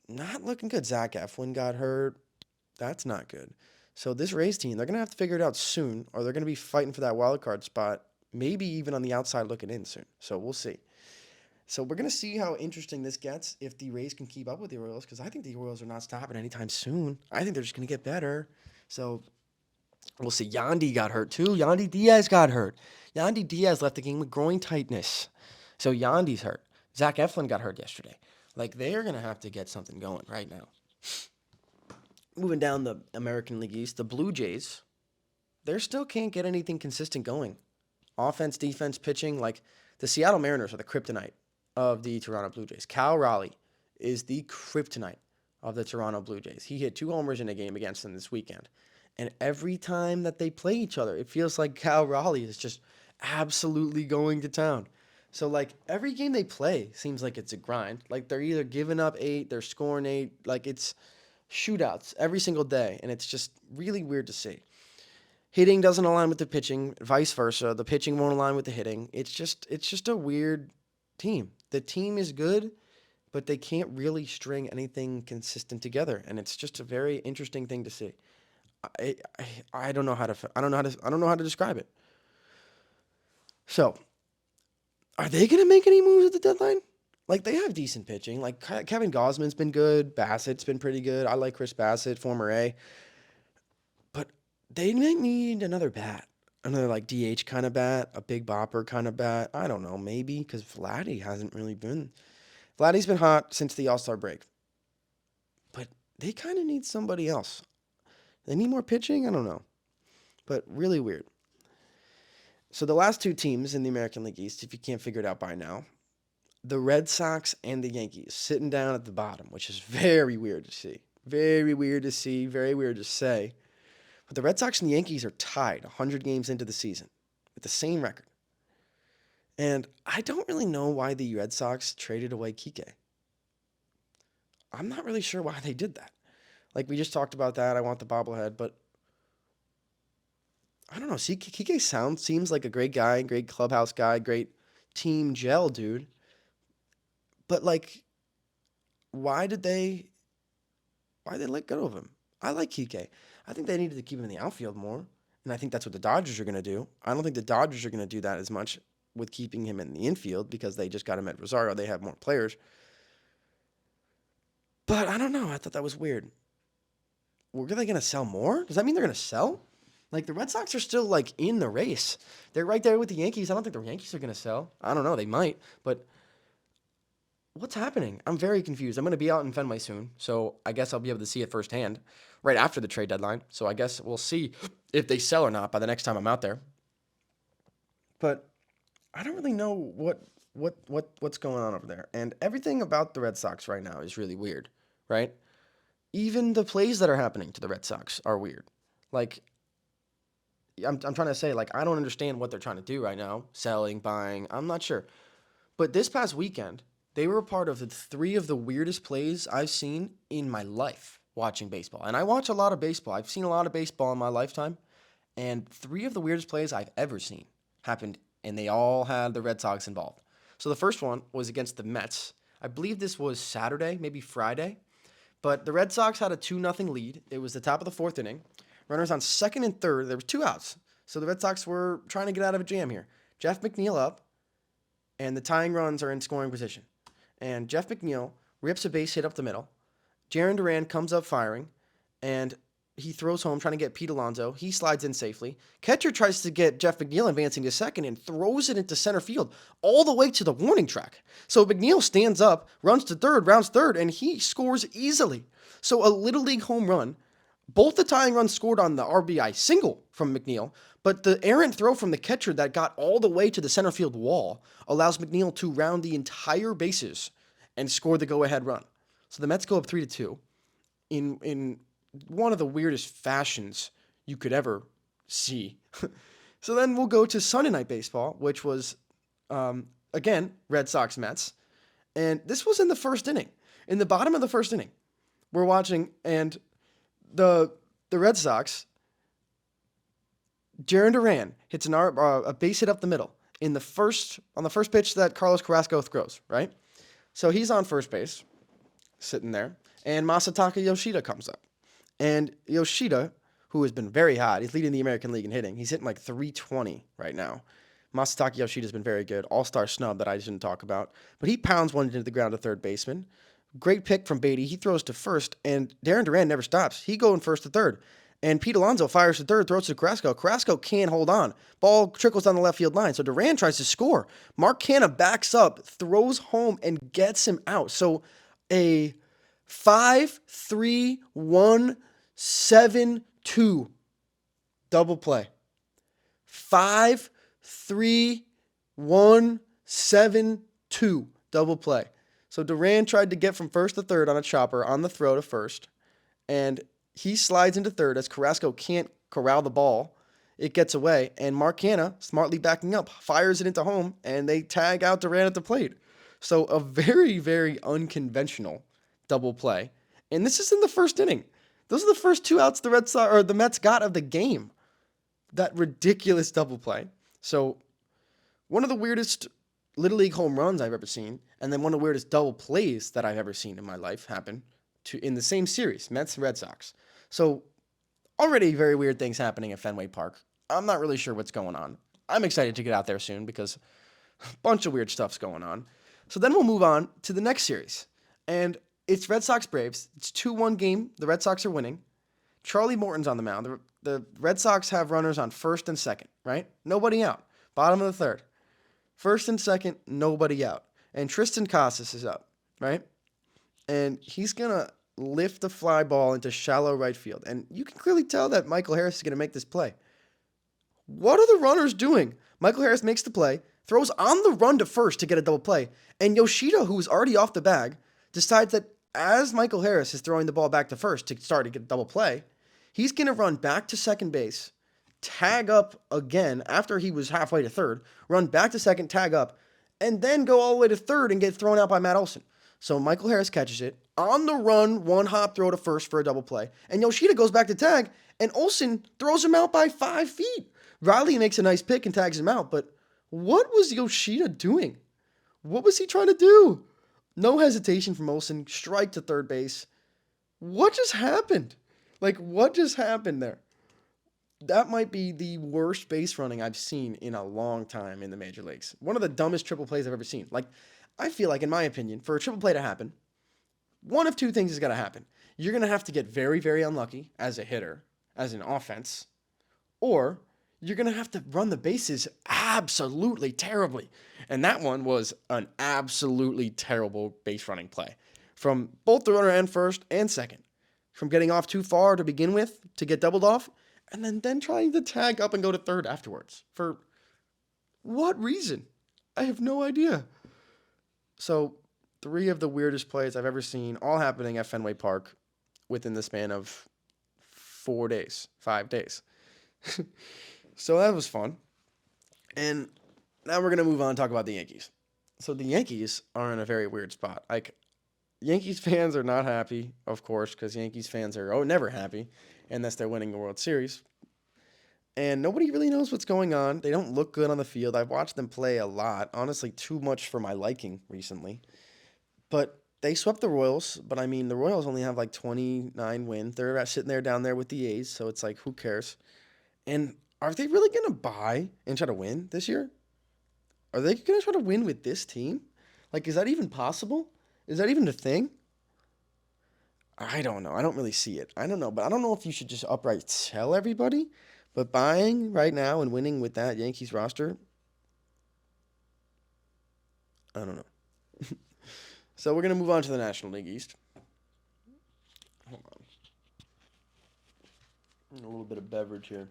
Not looking good. Zach Eflin got hurt. That's not good. So this Rays team, they're going to have to figure it out soon, or they're going to be fighting for that wild card spot, maybe even on the outside looking in soon. So we'll see. So we're going to see how interesting this gets if the Rays can keep up with the Orioles, because I think the Orioles are not stopping anytime soon. I think they're just going to get better. So we'll see. Yandy got hurt too. Yandy Diaz got hurt. Yandy Diaz left the game with groin tightness. So Yandy's hurt. Zach Eflin got hurt yesterday. Like, they are going to have to get something going right now. Moving down the American League East, the Blue Jays, they still can't get anything consistent going. Offense, defense, pitching, like the Seattle Mariners are the kryptonite of the Toronto Blue Jays. Cal Raleigh is the kryptonite of the Toronto Blue Jays. He hit 2 homers in a game against them this weekend. And every time that they play each other, it feels like Cal Raleigh is just absolutely going to town. So, like, every game they play seems like it's a grind. Like, they're either giving up 8, they're scoring 8. Like, it's shootouts every single day. And it's just really weird to see. Hitting doesn't align with the pitching, vice versa. The pitching won't align with the hitting. It's just a weird team. The team is good, but they can't really string anything consistent together, and it's just a very interesting thing to see. I don't know how to describe it. So, are they going to make any moves at the deadline? Like, they have decent pitching. Like, Kevin Gausman's been good. Bassett's been pretty good. I like Chris Bassett, former A. But they might need another bat. Another, like, DH kind of bat, a big bopper kind of bat. I don't know, maybe, because Vladdy hasn't really been. Vladdy's been hot since the All-Star break. But they kind of need somebody else. They need more pitching? I don't know. But really weird. So the last 2 teams in the American League East, if you can't figure it out by now, the Red Sox and the Yankees sitting down at the bottom, which is very weird to see. Very weird to see, very weird to say. But the Red Sox and the Yankees are tied 100 games into the season with the same record. And I don't really know why the Red Sox traded away Kike. I'm not really sure why they did that. Like, we just talked about that. I want the bobblehead, but I don't know. See, Kike seems like a great guy, great clubhouse guy, great team gel dude. But, like, why did they let go of him? I like Kike. I think they needed to keep him in the outfield more, and I think that's what the Dodgers are going to do. I don't think the Dodgers are going to do that as much with keeping him in the infield because they just got him at Rosario. They have more players. But I don't know. I thought that was weird. Were they going to sell more? Does that mean they're going to sell? Like, the Red Sox are still, like, in the race. They're right there with the Yankees. I don't think the Yankees are going to sell. I don't know. They might, but what's happening? I'm very confused. I'm going to be out in Fenway soon, so I guess I'll be able to see it firsthand right after the trade deadline. So I guess we'll see if they sell or not by the next time I'm out there. But I don't really know what what's going on over there. And everything about the Red Sox right now is really weird, right? Even the plays that are happening to the Red Sox are weird. Like I'm trying to say, like, I don't understand what they're trying to do right now. Selling, buying, I'm not sure. But this past weekend, they were a part of the three of the weirdest plays I've seen in my life watching baseball. And I watch a lot of baseball. I've seen a lot of baseball in my lifetime. And three of the weirdest plays I've ever seen happened, and they all had the Red Sox involved. So the first one was against the Mets. I believe this was Saturday, maybe Friday. But the Red Sox had a 2-0 lead. It was the top of the fourth inning. Runners on second and third. There were two outs. So the Red Sox were trying to get out of a jam here. Jeff McNeil up, and the tying runs are in scoring position. And Jeff McNeil rips a base hit up the middle. Jarren Duran comes up firing, and he throws home trying to get Pete Alonso. He slides in safely. Catcher tries to get Jeff McNeil advancing to second and throws it into center field all the way to the warning track. So McNeil stands up, runs to third, rounds third, and he scores easily. So a Little League home run. Both the tying runs scored on the RBI single from McNeil, but the errant throw from the catcher that got all the way to the center field wall allows McNeil to round the entire bases and score the go-ahead run. So the Mets go up 3-2 in one of the weirdest fashions you could ever see. So then we'll go to Sunday Night Baseball, which was, again, Red Sox-Mets. And this was in the first inning. In the bottom of the first inning, we're watching, and the Red Sox, Jarren Duran hits a base hit up the middle on the first pitch that Carlos Carrasco throws, right? So he's on first base, sitting there, and Masataka Yoshida comes up. And Yoshida, who has been very hot, he's leading the American League in hitting. He's hitting like 320 right now. Masataka Yoshida's been very good. All-star snub that I didn't talk about. But he pounds one into the ground to third baseman. Great pick from Beatty. He throws to first, and Jarren Duran never stops. He going first to third. And Pete Alonso fires to third, throws to Carrasco. Carrasco can't hold on. Ball trickles down the left field line. So Duran tries to score. Mark Canha backs up, throws home, and gets him out. So a 5-3-1-7-2 double play. 5-3-1-7-2 double play. So Duran tried to get from first to third on a chopper on the throw to first, and he slides into third as Carrasco can't corral the ball. It gets away, and Mark Canha, smartly backing up, fires it into home, and they tag out Duran at the plate. So a very, very unconventional double play. And this is in the first inning. Those are the first two outs the Mets got of the game. That ridiculous double play. So one of the weirdest Little League home runs I've ever seen, and then one of the weirdest double plays that I've ever seen in my life happen in the same series, Mets Red Sox. So already very weird things happening at Fenway Park. I'm not really sure what's going on. I'm excited to get out there soon because a bunch of weird stuff's going on. So then we'll move on to the next series. And it's Red Sox Braves. It's 2-1 game. The Red Sox are winning. Charlie Morton's on the mound. The Red Sox have runners on first and second, right? Nobody out. Bottom of the third. First and second, nobody out. And Tristan Casas is up, right? And he's going to lift the fly ball into shallow right field. And you can clearly tell that Michael Harris is going to make this play. What are the runners doing? Michael Harris makes the play, throws on the run to first to get a double play. And Yoshida, who's already off the bag, decides that as Michael Harris is throwing the ball back to first to start to get a double play, he's going to run back to second base, tag up again after he was halfway to third, run back to second, tag up, and then go all the way to third and get thrown out by Matt Olson. So Michael Harris catches it. On the run, one hop throw to first for a double play. And Yoshida goes back to tag, and Olson throws him out by 5 feet. Riley makes a nice pick and tags him out, but what was Yoshida doing? What was he trying to do? No hesitation from Olson, strike to third base. What just happened? What just happened there? That might be the worst base running I've seen in a long time in the major leagues. One of the dumbest triple plays I've ever seen. I feel like, in my opinion, for a triple play to happen, one of two things is going to happen. You're going to have to get very, very unlucky as a hitter, as an offense, or you're going to have to run the bases absolutely terribly. And that one was an absolutely terrible base running play from both the runner and first and second. From getting off too far to begin with to get doubled off, and then trying to tag up and go to third afterwards. For what reason? I have no idea. So, three of the weirdest plays I've ever seen, all happening at Fenway Park within the span of 4 days, 5 days. So that was fun. And now we're gonna move on and talk about the Yankees. So the Yankees are in a very weird spot. Like Yankees fans are not happy, of course, because Yankees fans are never happy unless they're winning the World Series. And nobody really knows what's going on. They don't look good on the field. I've watched them play a lot, honestly, too much for my liking recently. But they swept the Royals. But I mean, the Royals only have like 29 wins. They're sitting there down there with the A's, so it's like, who cares? And are they really gonna buy and try to win this year? Are they gonna try to win with this team? Like, is that even possible? Is that even a thing? I don't know. I don't really see it. I don't know, but I don't know if you should just upright tell everybody. But buying right now and winning with that Yankees roster, I don't know. So we're gonna move on to the National League East. Hold on, a little bit of beverage here.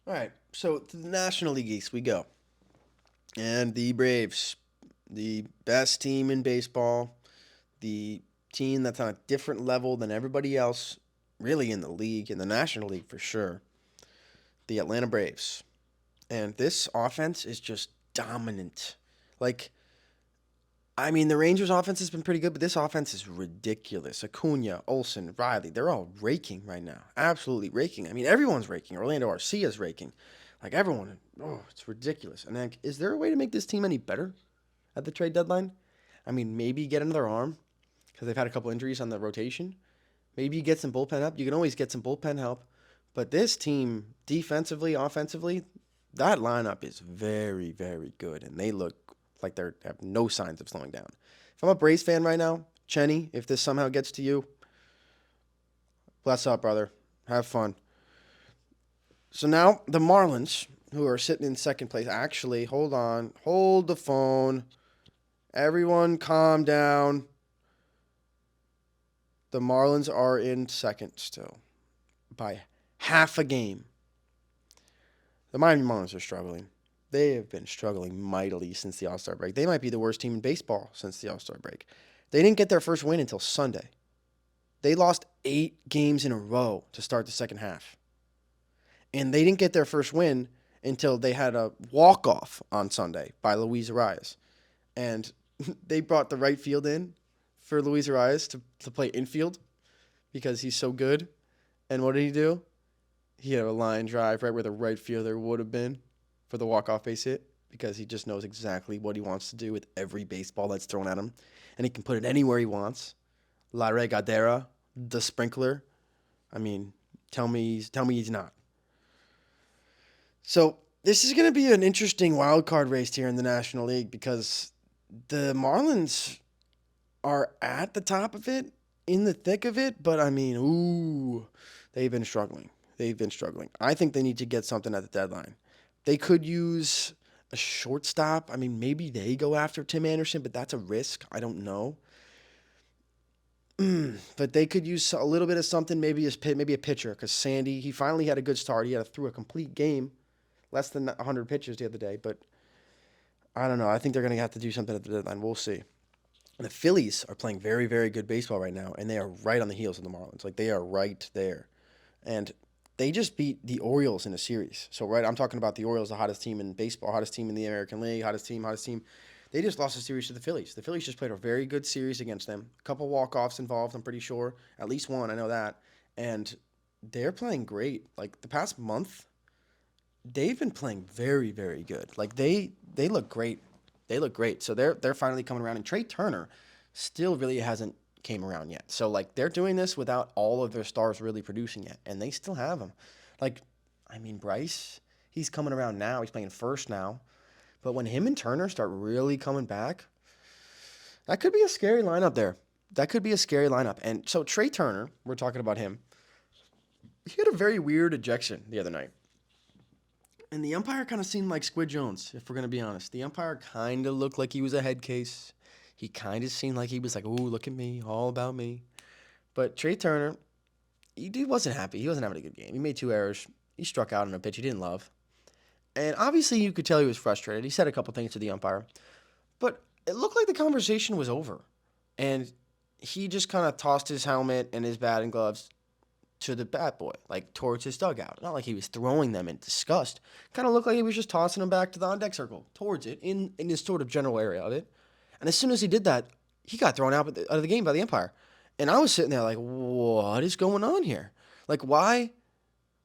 All right, so to the National League East we go, and the Braves, the best team in baseball, the team that's on a different level than everybody else, really in the league, in the National League for sure. The Atlanta Braves, and this offense is just dominant. Like, I mean, the Rangers' offense has been pretty good, but this offense is ridiculous. Acuna, Olsen, Riley, they're all raking right now. Absolutely raking. I mean, everyone's raking. Orlando Arcia's raking. Like, everyone. Oh, it's ridiculous. And, like, is there a way to make this team any better at the trade deadline? I mean, maybe get another arm because they've had a couple injuries on the rotation. Maybe you get some bullpen help. You can always get some bullpen help. But this team, defensively, offensively, that lineup is very, very good. And they look like they have no signs of slowing down. If I'm a Braves fan right now, Chenny, if this somehow gets to you, bless up, brother. Have fun. So now the Marlins, who are sitting in second place, actually, hold on. Hold the phone. Everyone calm down. The Marlins are in second still by half a game. The Miami Marlins are struggling. They have been struggling mightily since the All-Star break. They might be the worst team in baseball since the All-Star break. They didn't get their first win until Sunday. They lost 8 games in a row to start the second half. And they didn't get their first win until they had a walk-off on Sunday by Luis Arias. And they brought the right field in for Luis Arias to play infield because he's so good. And what did he do? He had a line drive right where the right fielder would have been for the walk-off base hit because he just knows exactly what he wants to do with every baseball that's thrown at him. And he can put it anywhere he wants. La Regadera, the sprinkler. I mean, tell me he's not. So this is going to be an interesting wild card race here in the National League because the Marlins are at the top of it, in the thick of it, but I mean, they've been struggling. I think they need to get something at the deadline. They could use a shortstop. I mean, maybe they go after Tim Anderson, but that's a risk. I don't know. But they could use a little bit of something, maybe a pitcher, because Sandy, he finally had a good start. He threw a complete game, less than 100 pitches the other day, but I don't know. I think they're going to have to do something at the deadline. We'll see. And the Phillies are playing very, very good baseball right now, and they are right on the heels of the Marlins. Like, they are right there. And they just beat the Orioles in a series. So, right, I'm talking about the Orioles, the hottest team in baseball, hottest team in the American League, hottest team. They just lost a series to the Phillies. The Phillies just played a very good series against them. A couple walk-offs involved, I'm pretty sure. At least one, I know that. And they're playing great. Like, the past month, they've been playing very, very good. Like, they look great. They look great. So they're finally coming around. And Trey Turner still really hasn't came around yet. So, like, they're doing this without all of their stars really producing yet. And they still have them. Like, I mean, Bryce, he's coming around now. He's playing first now. But when him and Turner start really coming back, that could be a scary lineup there. That could be a scary lineup. And so Trey Turner, we're talking about him. He had a very weird ejection the other night. And the umpire kind of seemed like Squid Jones, if we're going to be honest. The umpire kind of looked like he was a head case. He kind of seemed like he was like, ooh, look at me, all about me. But Trey Turner, he wasn't happy. He wasn't having a good game. He made 2 errors. He struck out on a pitch he didn't love. And obviously you could tell he was frustrated. He said a couple things to the umpire. But it looked like the conversation was over. And he just kind of tossed his helmet and his batting gloves to the bat boy, like towards his dugout. Not like he was throwing them in disgust. Kind of looked like he was just tossing them back to the on-deck circle, towards it, in his sort of general area of it. And as soon as he did that, he got thrown out of the game by the umpire. And I was sitting there like, what is going on here? Like, why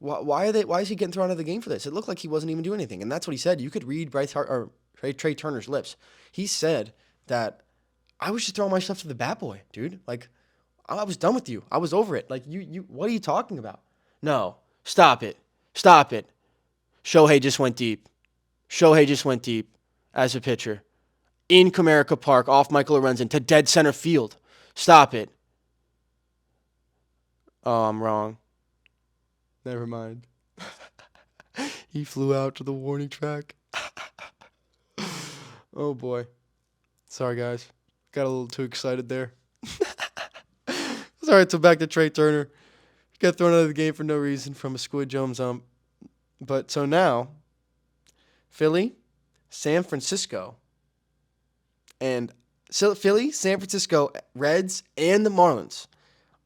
is he getting thrown out of the game for this? It looked like he wasn't even doing anything. And that's what he said. You could read Trey Turner's lips. He said that I was just throwing my stuff to the bat boy, dude. Like, I was done with you. I was over it. Like, what are you talking about? No. Stop it. Stop it. Shohei just went deep. Shohei just went deep as a pitcher. In Comerica Park, off Michael Lorenzen to dead center field. Stop it. Oh, I'm wrong. Never mind. He flew out to the warning track. Oh, boy. Sorry, guys. Got a little too excited there. Sorry, so back to Trey Turner. Got thrown out of the game for no reason from a Squid Jones ump. But so now, Philly, San Francisco, Philly, San Francisco, Reds, and the Marlins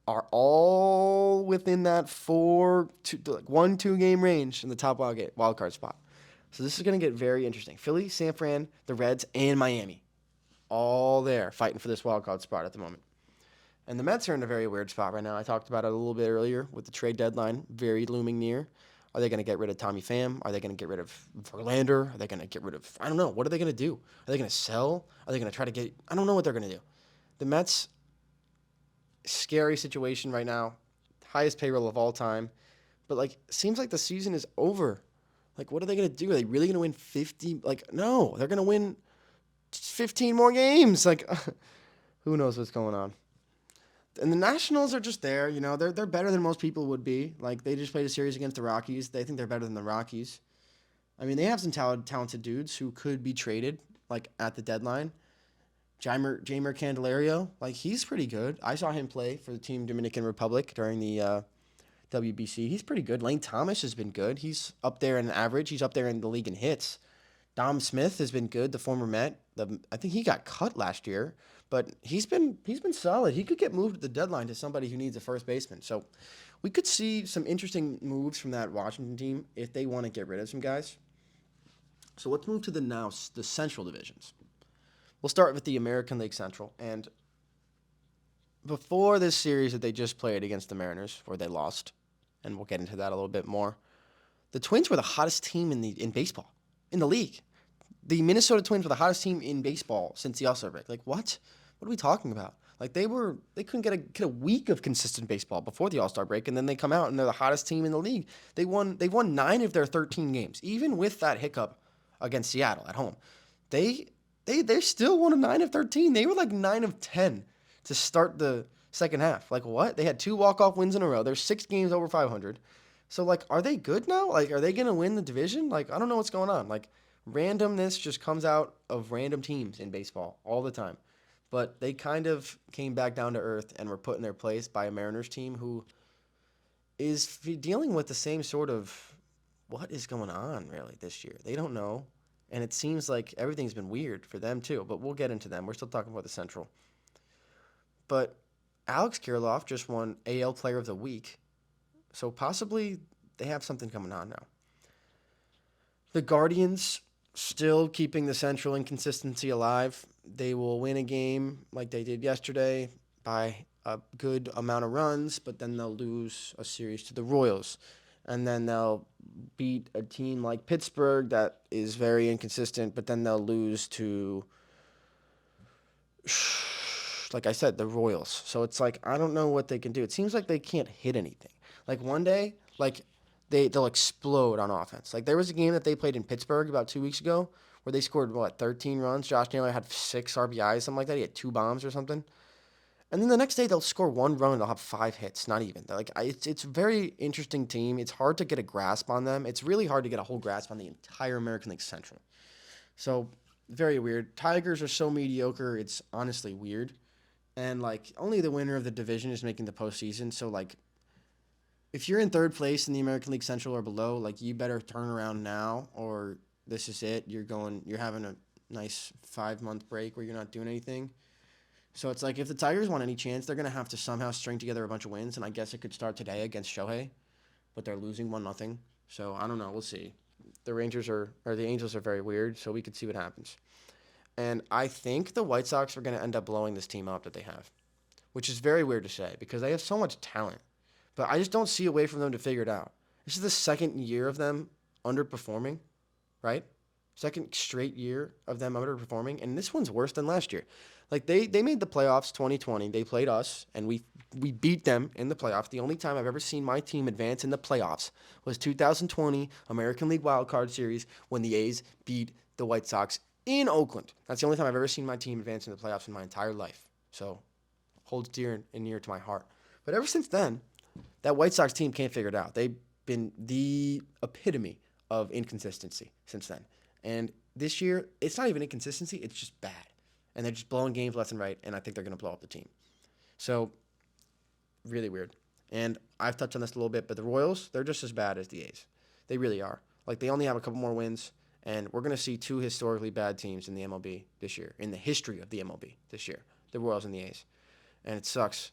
are all within that 1-2 game range in the top wild card spot. So this is going to get very interesting. Philly, San Fran, the Reds, and Miami, all there fighting for this wild card spot at the moment. And the Mets are in a very weird spot right now. I talked about it a little bit earlier with the trade deadline very looming near. Are they going to get rid of Tommy Pham? Are they going to get rid of Verlander? Are they going to get rid of... I don't know. What are they going to do? Are they going to sell? Are they going to try to get... I don't know what they're going to do. The Mets, scary situation right now. Highest payroll of all time. But, like, seems like the season is over. Like, what are they going to do? Are they really going to win 50? Like, no. They're going to win 15 more games. Like, who knows what's going on? And the Nationals are just there, you know. They're better than most people would be. Like, they just played a series against the Rockies. They think they're better than the Rockies. I mean, they have some talented dudes who could be traded, like, at the deadline. Jamer Candelario, like, he's pretty good. I saw him play for the Team Dominican Republic during the WBC. He's pretty good. Lane Thomas has been good. He's up there in average. He's up there in the league in hits. Dom Smith has been good, the former Met. I think he got cut last year. But he's been solid. He could get moved at the deadline to somebody who needs a first baseman. So we could see some interesting moves from that Washington team if they want to get rid of some guys. So let's move to the Central divisions. We'll start with the American League Central. And before this series that they just played against the Mariners, where they lost, and we'll get into that a little bit more, the Twins were the hottest team in baseball, in the league. The Minnesota Twins were the hottest team in baseball since the All-Star break. Like, what? What are we talking about? Like, they couldn't get a week of consistent baseball before the All-Star break, and then they come out and they're the hottest team in the league. They've won 9 of their 13 games, even with that hiccup against Seattle at home. They still won 9 of 13. They were like 9 of 10 to start the second half. Like, what? They had 2 walk-off wins in a row. They're 6 games over 500. So, like, are they good now? Like, are they going to win the division? Like, I don't know what's going on. Like, randomness just comes out of random teams in baseball all the time. But they kind of came back down to earth and were put in their place by a Mariners team who is dealing with the same sort of what is going on, really, this year. They don't know. And it seems like everything's been weird for them, too. But we'll get into them. We're still talking about the Central. But Alex Kirilloff just won AL Player of the Week. So possibly they have something coming on now. The Guardians still keeping the Central inconsistency alive. They will win a game like they did yesterday by a good amount of runs, but then they'll lose a series to the Royals. And then they'll beat a team like Pittsburgh that is very inconsistent, but then they'll lose to, like I said, the Royals. So it's like, I don't know what they can do. It seems like they can't hit anything. Like one day, like they'll explode on offense. Like there was a game that they played in Pittsburgh about 2 weeks ago where they scored, 13 runs? Josh Naylor had 6 RBIs, something like that. He had 2 bombs or something. And then the next day they'll score 1 run and they'll have 5 hits, not even. It's a very interesting team. It's hard to get a grasp on them. It's really hard to get a whole grasp on the entire American League Central. So very weird. Tigers are so mediocre. It's honestly weird. And like only the winner of the division is making the postseason. So like if you're in third place in the American League Central or below, like you better turn around now or this is it. You're having a nice 5 month break where you're not doing anything. So it's like if the Tigers want any chance, they're gonna have to somehow string together a bunch of wins, and I guess it could start today against Shohei, but they're losing 1-0. So I don't know. We'll see. The Angels are very weird, so we could see what happens. And I think the White Sox are gonna end up blowing this team up that they have, which is very weird to say because they have so much talent, but I just don't see a way for them to figure it out. This is the second year of them underperforming, right? Second straight year of them underperforming, and this one's worse than last year. Like they made the playoffs 2020. They played us, and we beat them in the playoffs. The only time I've ever seen my team advance in the playoffs was 2020 American League Wild Card Series when the A's beat the White Sox in Oakland. That's the only time I've ever seen my team advance in the playoffs in my entire life. So holds dear and near to my heart. But ever since then, that White Sox team can't figure it out. They've been the epitome of inconsistency since then. And this year, it's not even inconsistency, it's just bad. And they're just blowing games left and right, and I think they're going to blow up the team. So, really weird. And I've touched on this a little bit, but the Royals, they're just as bad as the A's. They really are. Like, they only have a couple more wins, and we're going to see two historically bad teams in the MLB this year, in the history of the MLB this year, the Royals and the A's. And it sucks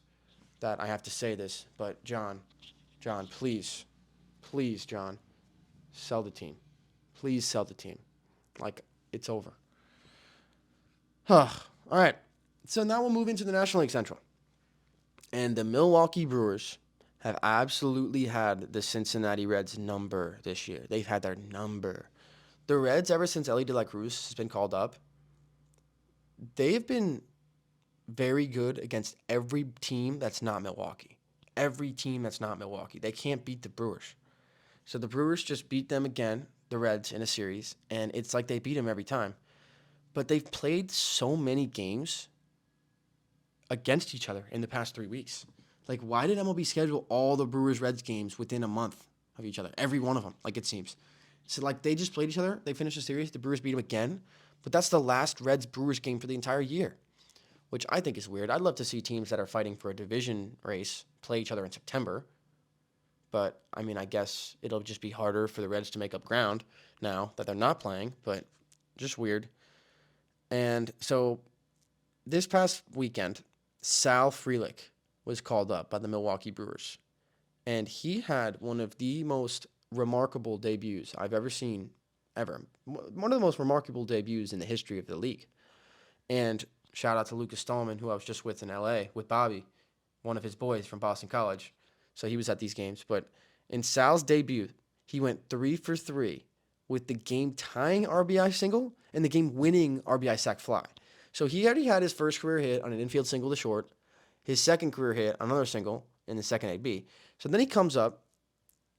that I have to say this, but John, please, John, sell the team. Please sell the team. Like, it's over. All right. So now we'll move into the National League Central. And the Milwaukee Brewers have absolutely had the Cincinnati Reds number this year. They've had their number. The Reds, ever since Ellie De La Cruz has been called up, they've been very good against every team that's not Milwaukee. Every team that's not Milwaukee. They can't beat the Brewers. So the Brewers just beat them again, the Reds, in a series, and it's like they beat them every time. But they've played so many games against each other in the past 3 weeks. Like, why did MLB schedule all the Brewers-Reds games within a month of each other? Every one of them, like it seems. So, like, they just played each other. They finished the series. The Brewers beat them again. But that's the last Reds-Brewers game for the entire year, which I think is weird. I'd love to see teams that are fighting for a division race play each other in September. But, I mean, I guess it'll just be harder for the Reds to make up ground now that they're not playing. But just weird. And so this past weekend, Sal Frelick was called up by the Milwaukee Brewers. And he had one of the most remarkable debuts I've ever seen, ever. One of the most remarkable debuts in the history of the league. And shout out to Lucas Stallman, who I was just with in LA with Bobby, one of his boys from Boston College. So he was at these games. But in Sal's debut, he went 3 for 3 with the game-tying RBI single and the game-winning RBI sac fly. So he already had his first career hit on an infield single to short, his second career hit on another single in the second AB. So then he comes up,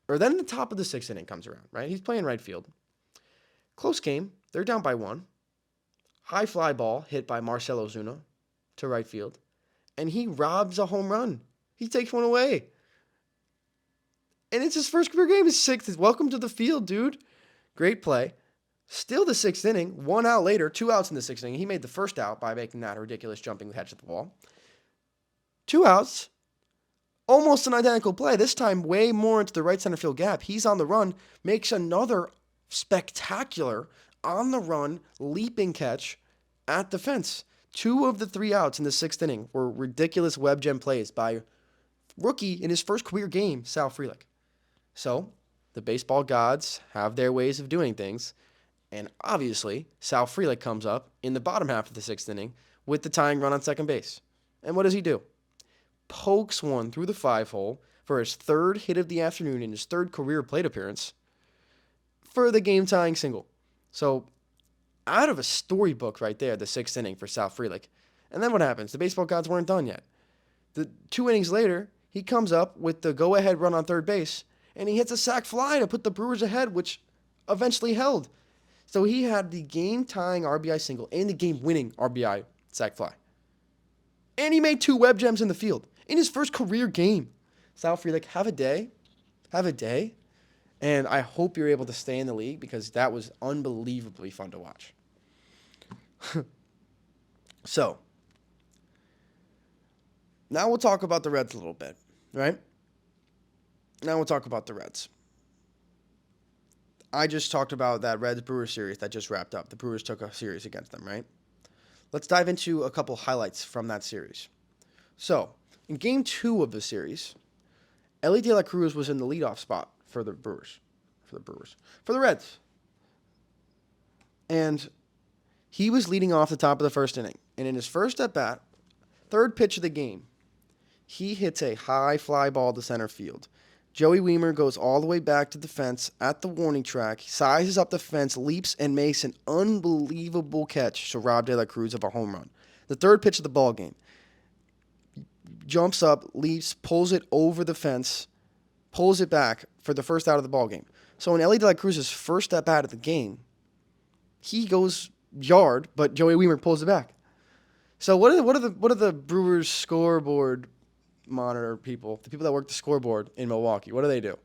or then the top of the sixth inning comes around, right? He's playing right field. Close game. They're down by 1. High fly ball hit by Marcell Ozuna to right field. And he robs a home run. He takes one away. And it's his first career game, his sixth. Welcome to the field, dude. Great play. Still the sixth inning, 1 out later, 2 outs in the sixth inning. He made the first out by making that ridiculous jumping catch at the wall. 2 outs, almost an identical play. This time way more into the right center field gap. He's on the run, makes another spectacular on the run leaping catch at the fence. 2 of the 3 outs in the sixth inning were ridiculous web gem plays by rookie in his first career game, Sal Frelick. So the baseball gods have their ways of doing things. And obviously, Sal Frelick comes up in the bottom half of the sixth inning with the tying run on second base. And what does he do? Pokes one through the 5-hole for his third hit of the afternoon in his third career plate appearance for the game-tying single. So, out of a storybook right there, the sixth inning for Sal Frelick. And then what happens? The baseball gods weren't done yet. The 2 innings later, he comes up with the go-ahead run on third base, and he hits a sac fly to put the Brewers ahead, which eventually held. So he had the game-tying RBI single and the game-winning RBI sac fly. And he made 2 web gems in the field in his first career game. Salfrey, like, have a day. Have a day. And I hope you're able to stay in the league because that was unbelievably fun to watch. So, now we'll talk about the Reds a little bit, right? Now we'll talk about the Reds. I just talked about that Reds-Brewers series that just wrapped up. The Brewers took a series against them, right? Let's dive into a couple highlights from that series. So, in Game 2 of the series, Ellie De La Cruz was in the leadoff spot for the Reds. And he was leading off the top of the first inning. And in his first at-bat, third pitch of the game, he hits a high fly ball to center field. Joey Weimer goes all the way back to the fence at the warning track, sizes up the fence, leaps, and makes an unbelievable catch to rob De La Cruz of a home run. The third pitch of the ball game. Jumps up, leaps, pulls it over the fence, pulls it back for the first out of the ball game. So in Ellie De La Cruz's first at-bat of the game, he goes yard, but Joey Weimer pulls it back. So what are the Brewers scoreboard monitor people, the people that work the scoreboard in Milwaukee, what do?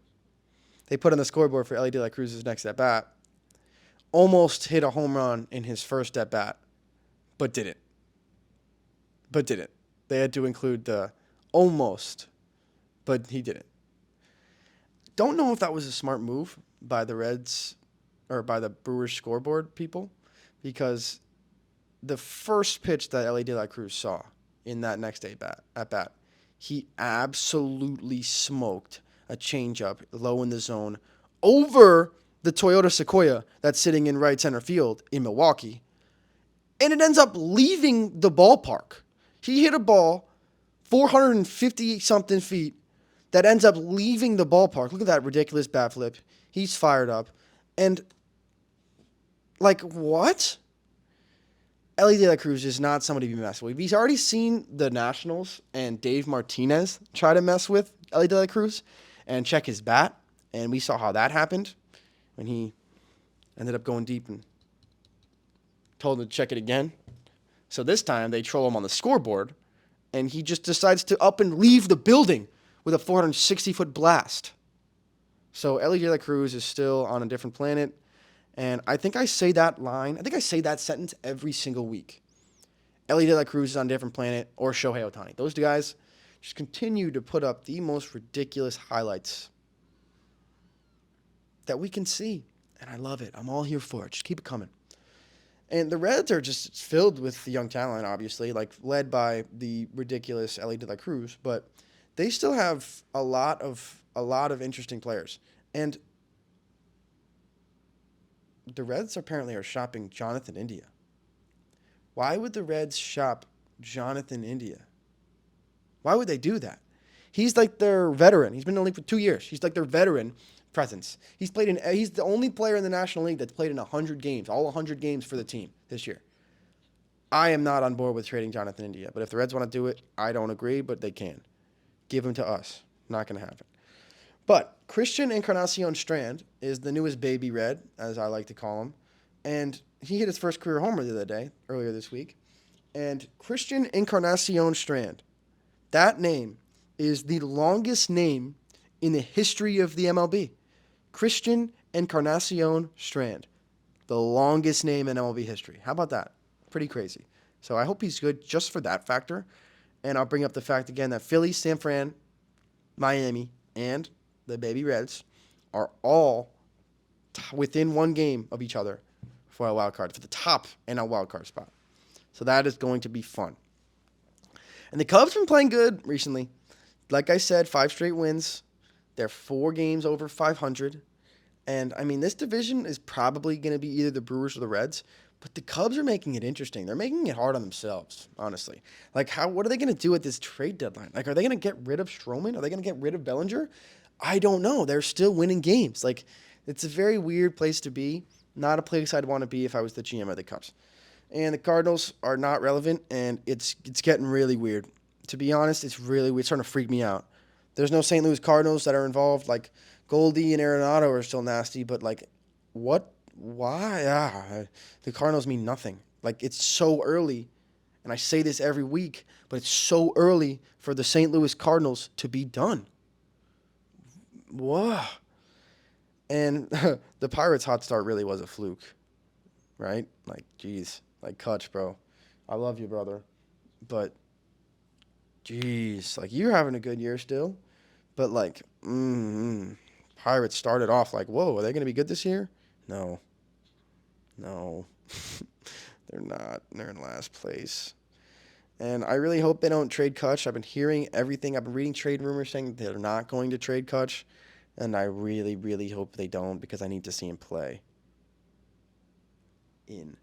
They put on the scoreboard for Ellie De La Cruz's next at-bat, almost hit a home run in his first at-bat, but didn't. They had to include the almost, but he didn't. Don't know if that was a smart move by the Reds or by the Brewers scoreboard people, because the first pitch that Ellie De La Cruz saw in that next at-bat, he absolutely smoked a changeup low in the zone over the Toyota Sequoia that's sitting in right center field in Milwaukee, and it ends up leaving the ballpark. He hit a ball 450-something feet that ends up leaving the ballpark. Look at that ridiculous bat flip. He's fired up. And, like, what? Ellie De La Cruz is not somebody to be messed with. He's already seen the Nationals and Dave Martinez try to mess with Ellie De La Cruz and check his bat. And we saw how that happened when he ended up going deep and told him to check it again. So this time they troll him on the scoreboard, and he just decides to up and leave the building with a 460-foot blast. So Ellie De La Cruz is still on a different planet. And I think I say that sentence every single week. Ellie De La Cruz is on a different planet, or Shohei Ohtani. Those two guys just continue to put up the most ridiculous highlights that we can see. And I love it. I'm all here for it. Just keep it coming. And the Reds are just filled with young talent, obviously, like led by the ridiculous Ellie De La Cruz, but they still have a lot of interesting players. And the Reds apparently are shopping Jonathan India. Why would the Reds shop Jonathan India? Why would they do that? He's like their veteran. He's been in the league for 2 years. He's like their veteran presence. He's the only player in the National League that's played in 100 games, all 100 games for the team this year. I am not on board with trading Jonathan India, but if the Reds want to do it, I don't agree, but they can. Give him to us. Not going to happen. But Christian Encarnacion Strand is the newest baby Red, as I like to call him, and he hit his first career homer the other day, earlier this week. And Christian Encarnacion Strand, that name is the longest name in the history of the MLB. Christian Encarnacion Strand, the longest name in MLB history. How about that? Pretty crazy. So I hope he's good just for that factor. And I'll bring up the fact again that Philly, San Fran, Miami, and the Baby Reds are all within one game of each other for a wild card, for the top NL wild card spot. So that is going to be fun. And the Cubs have been playing good recently. Like I said, 5 straight wins. They're 4 games over 500. And, I mean, this division is probably going to be either the Brewers or the Reds. But the Cubs are making it interesting. They're making it hard on themselves, honestly. Like, what are they going to do at this trade deadline? Like, are they going to get rid of Stroman? Are they going to get rid of Bellinger? I don't know. They're still winning games. Like, it's a very weird place to be. Not a place I'd want to be if I was the GM of the Cubs. And the Cardinals are not relevant, and it's getting really weird. To be honest, it's really weird. It's starting to freak me out. There's no St. Louis Cardinals that are involved. Like, Goldie and Arenado are still nasty, but, like, what? Why? The Cardinals mean nothing. Like, it's so early, And I say this every week, but it's so early for the St. Louis Cardinals to be done. Whoa. And the Pirates' hot start really was a fluke, right? Like, geez. Like, Kutch, bro. I love you, brother. But, geez. Like, you're having a good year still. But, like, Pirates started off like, whoa, are they going to be good this year? No. They're not. They're in last place. And I really hope they don't trade Kutch. I've been hearing everything. I've been reading trade rumors saying they're not going to trade Kutch. And I really, really hope they don't because I need to see him play in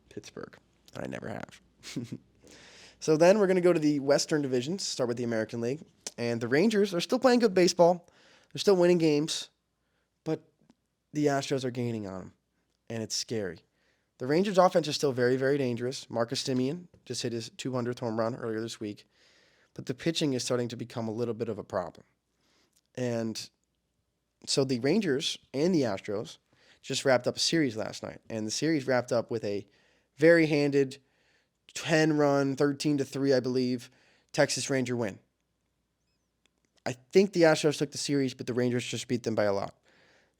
Pittsburgh. And I never have. So then we're going to go to the Western divisions, start with the American League. And the Rangers are still playing good baseball. They're still winning games. But the Astros are gaining on them. And it's scary. The Rangers' offense is still very, very dangerous. Marcus Semien just hit his 200th home run earlier this week. But the pitching is starting to become a little bit of a problem. And so the Rangers and the Astros just wrapped up a series last night. And the series wrapped up with a very handed 10-run, 13-3, I believe, Texas Ranger win. I think the Astros took the series, but the Rangers just beat them by a lot.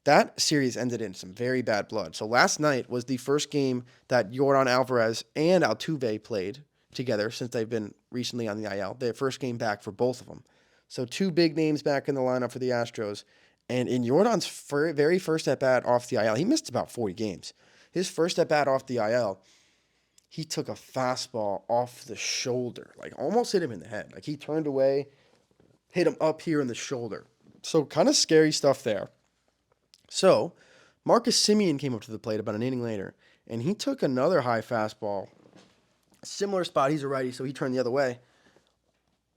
That series ended in some very bad blood. So last night was the first game that Yordan Alvarez and Altuve played together since they've been recently on the IL. Their first game back for both of them. So two big names back in the lineup for the Astros. And in Yordan's very first at-bat off the IL, he missed about 40 games. His first at-bat off the IL, he took a fastball off the shoulder, like almost hit him in the head. Like he turned away, hit him up here in the shoulder. So kind of scary stuff there. So Marcus Semien came up to the plate about an inning later, and he took another high fastball, similar spot. He's a righty, so he turned the other way.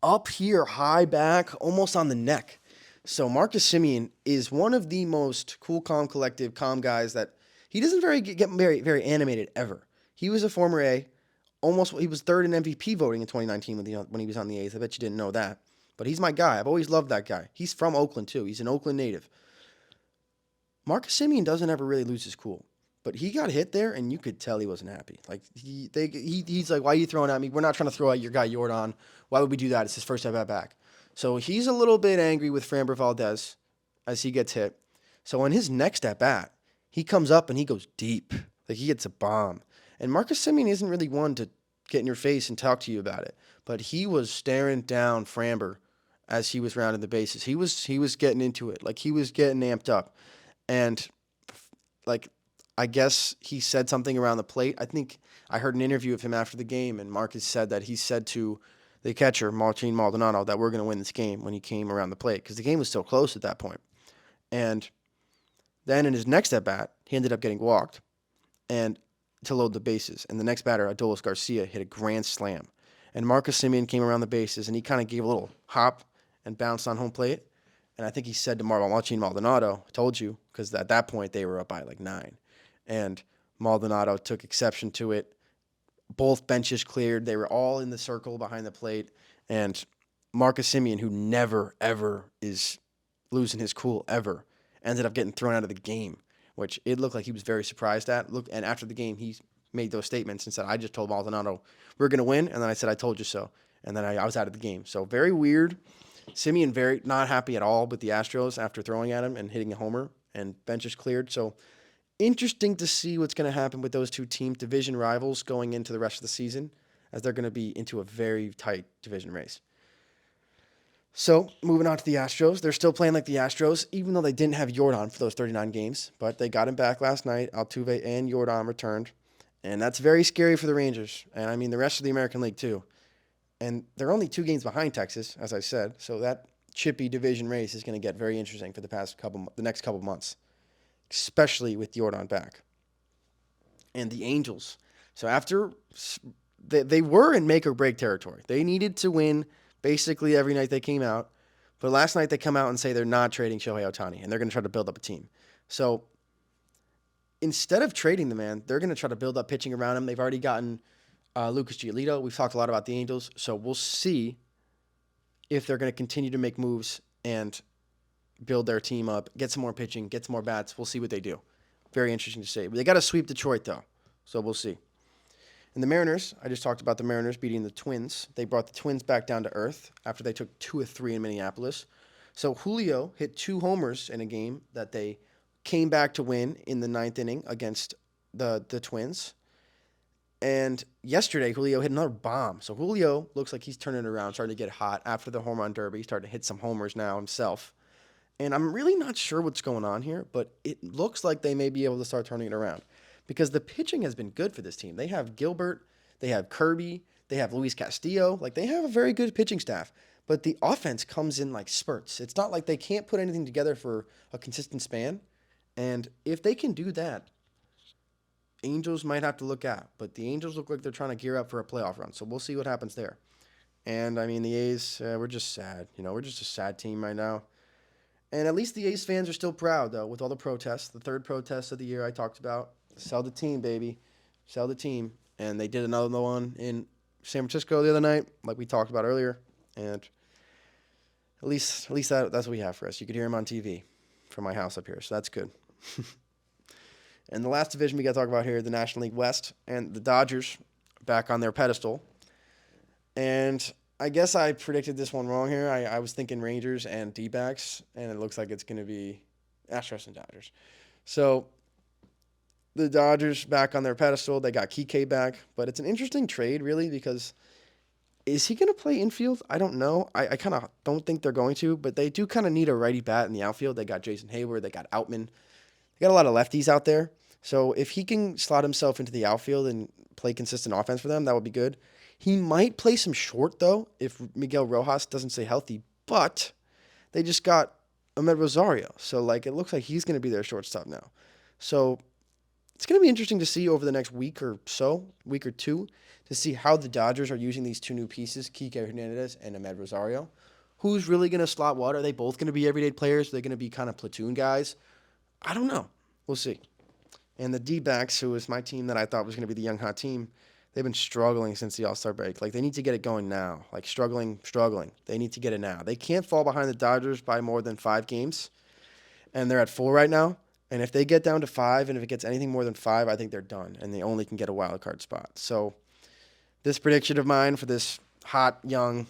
Up here, high back, almost on the neck. So Marcus Semien is one of the most cool, calm, collective, calm guys that he doesn't get very, very animated ever. He was a former A. He was third in MVP voting in 2019 when he was on the A's. I bet you didn't know that. But he's my guy. I've always loved that guy. He's from Oakland, too. He's an Oakland native. Marcus Semien doesn't ever really lose his cool. But he got hit there, and you could tell he wasn't happy. Like he's like, why are you throwing at me? We're not trying to throw at your guy Yordan. Why would we do that? It's his first at back. So he's a little bit angry with Framber Valdez as he gets hit. So on his next at bat, he comes up and he goes deep. Like he hits a bomb. And Marcus Semien isn't really one to get in your face and talk to you about it. But he was staring down Framber as he was rounding the bases. He was getting into it. Like he was getting amped up. And like I guess he said something around the plate. I think I heard an interview of him after the game, and Marcus said that he said to the catcher, Martin Maldonado, that we're going to win this game when he came around the plate because the game was still close at that point. And then in his next at-bat, he ended up getting walked and to load the bases. And the next batter, Adolis Garcia, hit a grand slam. And Marcus Semien came around the bases, and he kind of gave a little hop and bounced on home plate. And I think he said to Martin Maldonado, I told you, because at that point they were up by like 9. And Maldonado took exception to it. Both benches cleared. They were all in the circle behind the plate. And Marcus Semien, who never, ever is losing his cool, ever, ended up getting thrown out of the game, which it looked like he was very surprised at. And after the game, he made those statements and said, I just told Maldonado, we're going to win. And then I said, I told you so. And then I was out of the game. So very weird. Semien very not happy at all with the Astros after throwing at him and hitting a homer, and benches cleared. So interesting to see what's going to happen with those two teams, division rivals, going into the rest of the season, as they're going to be into a very tight division race. So moving on to the Astros, they're still playing like the Astros, even though they didn't have Yordan for those 39 games, but they got him back last night. Altuve and Yordan returned, and that's very scary for the Rangers, and I mean the rest of the American League too. And they're only 2 games behind Texas, as I said, so that chippy division race is going to get very interesting for the next couple months, especially with Yordan back. And the Angels. So after they were in make-or-break territory. They needed to win basically every night they came out. But last night they come out and say they're not trading Shohei Ohtani, and they're going to try to build up a team. So instead of trading the man, they're going to try to build up pitching around him. They've already gotten Lucas Giolito. We've talked a lot about the Angels. So we'll see if they're going to continue to make moves and build their team up, get some more pitching, get some more bats. We'll see what they do. Very interesting to see. They got to sweep Detroit, though, so we'll see. And the Mariners, I just talked about the Mariners beating the Twins. They brought the Twins back down to earth after they took 2 of 3 in Minneapolis. So Julio hit 2 homers in a game that they came back to win in the 9th inning against the Twins. And yesterday, Julio hit another bomb. So Julio looks like he's turning it around, starting to get hot after the home run derby. He's starting to hit some homers now himself. And I'm really not sure what's going on here, but it looks like they may be able to start turning it around because the pitching has been good for this team. They have Gilbert, they have Kirby, they have Luis Castillo. Like, they have a very good pitching staff, but the offense comes in like spurts. It's not like they can't put anything together for a consistent span. And if they can do that, Angels might have to look out. But the Angels look like they're trying to gear up for a playoff run, so we'll see what happens there. And, I mean, the A's, we're just sad. We're just a sad team right now. And at least the A's fans are still proud, though, with all the protests. The third protest of the year I talked about. Sell the team, baby. Sell the team. And they did another one in San Francisco the other night, like we talked about earlier. And at least that's what we have for us. You could hear him on TV from my house up here, so that's good. And the last division we got to talk about here, the National League West, and the Dodgers back on their pedestal. And I guess I predicted this one wrong here. I was thinking Rangers and D-backs, and it looks like it's going to be Astros and Dodgers. So the Dodgers back on their pedestal. They got Kike back, but it's an interesting trade, really, because is he going to play infield? I don't know. I kind of don't think they're going to, but they do kind of need a righty bat in the outfield. They got Jason Hayward. They got Outman. They got a lot of lefties out there. So if he can slot himself into the outfield and play consistent offense for them, that would be good. He might play some short, though, if Miguel Rojas doesn't stay healthy. But they just got Ahmed Rosario. So, it looks like he's going to be their shortstop now. So it's going to be interesting to see over the next week or two, to see how the Dodgers are using these 2 new pieces, Kike Hernandez and Ahmed Rosario. Who's really going to slot what? Are they both going to be everyday players? Are they going to be kind of platoon guys? I don't know. We'll see. And the D-backs, who was my team that I thought was going to be the young hot team, they've been struggling since the All-Star break. They need to get it going now. Struggling. They need to get it now. They can't fall behind the Dodgers by more than 5 games, and they're at 4 right now. And if they get down to 5, and if it gets anything more than 5, I think they're done, and they only can get a wild card spot. So this prediction of mine for this hot, young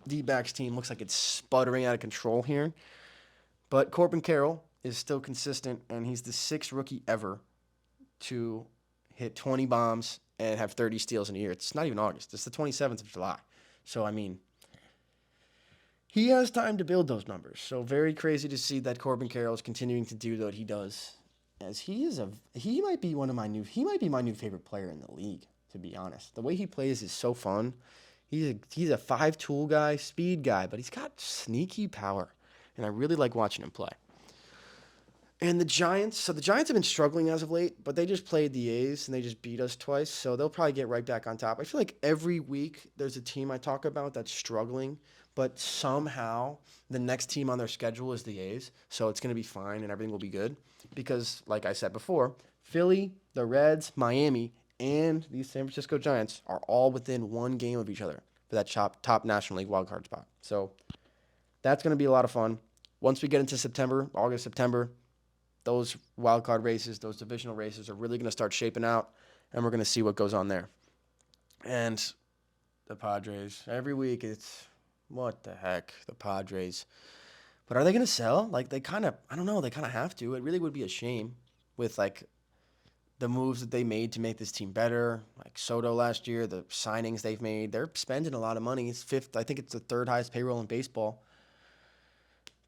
D-backs team looks like it's sputtering out of control here. But Corbin Carroll is still consistent, and he's the 6th rookie ever to hit 20 bombs and have 30 steals in a year. It's not even August. It's the 27th of July. So, I mean, he has time to build those numbers. So, very crazy to see that Corbin Carroll is continuing to do what he does. As he might be my new favorite player in the league, to be honest. The way he plays is so fun. He's a 5-tool guy, speed guy, but he's got sneaky power. And I really like watching him play. And the Giants have been struggling as of late, but they just played the A's and they just beat us twice, so they'll probably get right back on top. I feel like every week there's a team I talk about that's struggling, but somehow the next team on their schedule is the A's, so it's going to be fine and everything will be good because, like I said before, Philly, the Reds, Miami, and these San Francisco Giants are all within 1 game of each other for that top National League wildcard spot. So that's going to be a lot of fun. Once we get into August, September, those wildcard races, those divisional races are really going to start shaping out, and we're going to see what goes on there. And the Padres, every week it's, what the heck, the Padres. But are they going to sell? They kind of have to. It really would be a shame with, the moves that they made to make this team better. Like Soto last year, the signings they've made. They're spending a lot of money. It's 5th. I think it's the 3rd highest payroll in baseball.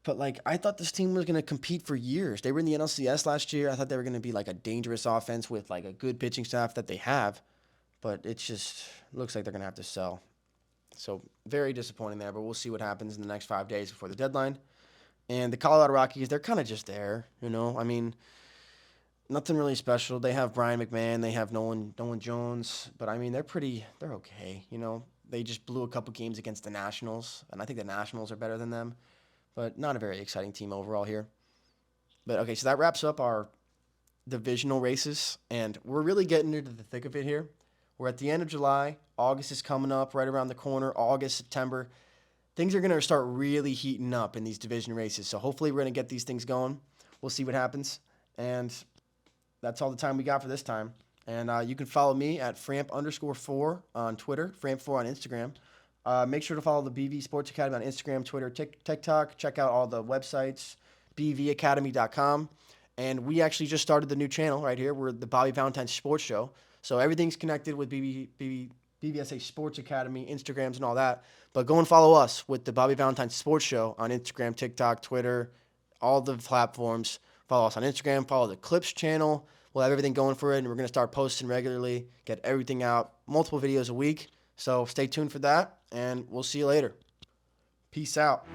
But, I thought this team was going to compete for years. They were in the NLCS last year. I thought they were going to be, a dangerous offense with, a good pitching staff that they have. But it just looks like they're going to have to sell. So, very disappointing there. But we'll see what happens in the next 5 days before the deadline. And the Colorado Rockies, they're kind of just there, I mean, nothing really special. They have Brian McMahon. They have Nolan Jones. But, I mean, they're okay, They just blew a couple games against the Nationals. And I think the Nationals are better than them. But not a very exciting team overall here. But, okay, so that wraps up our divisional races. And we're really getting into the thick of it here. We're at the end of July. August is coming up right around the corner. August, September. Things are going to start really heating up in these division races. So hopefully we're going to get these things going. We'll see what happens. And that's all the time we got for this time. And you can follow me at Framp_4 on Twitter, Framp4 on Instagram. Make sure to follow the BV Sports Academy on Instagram, Twitter, TikTok. Check out all the websites, bvacademy.com. And we actually just started the new channel right here. We're the Bobby Valentine Sports Show. So everything's connected with BVSA Sports Academy, Instagrams, and all that. But go and follow us with the Bobby Valentine Sports Show on Instagram, TikTok, Twitter, all the platforms. Follow us on Instagram. Follow the Clips channel. We'll have everything going for it, and we're going to start posting regularly, get everything out, multiple videos a week. So stay tuned for that, and we'll see you later. Peace out.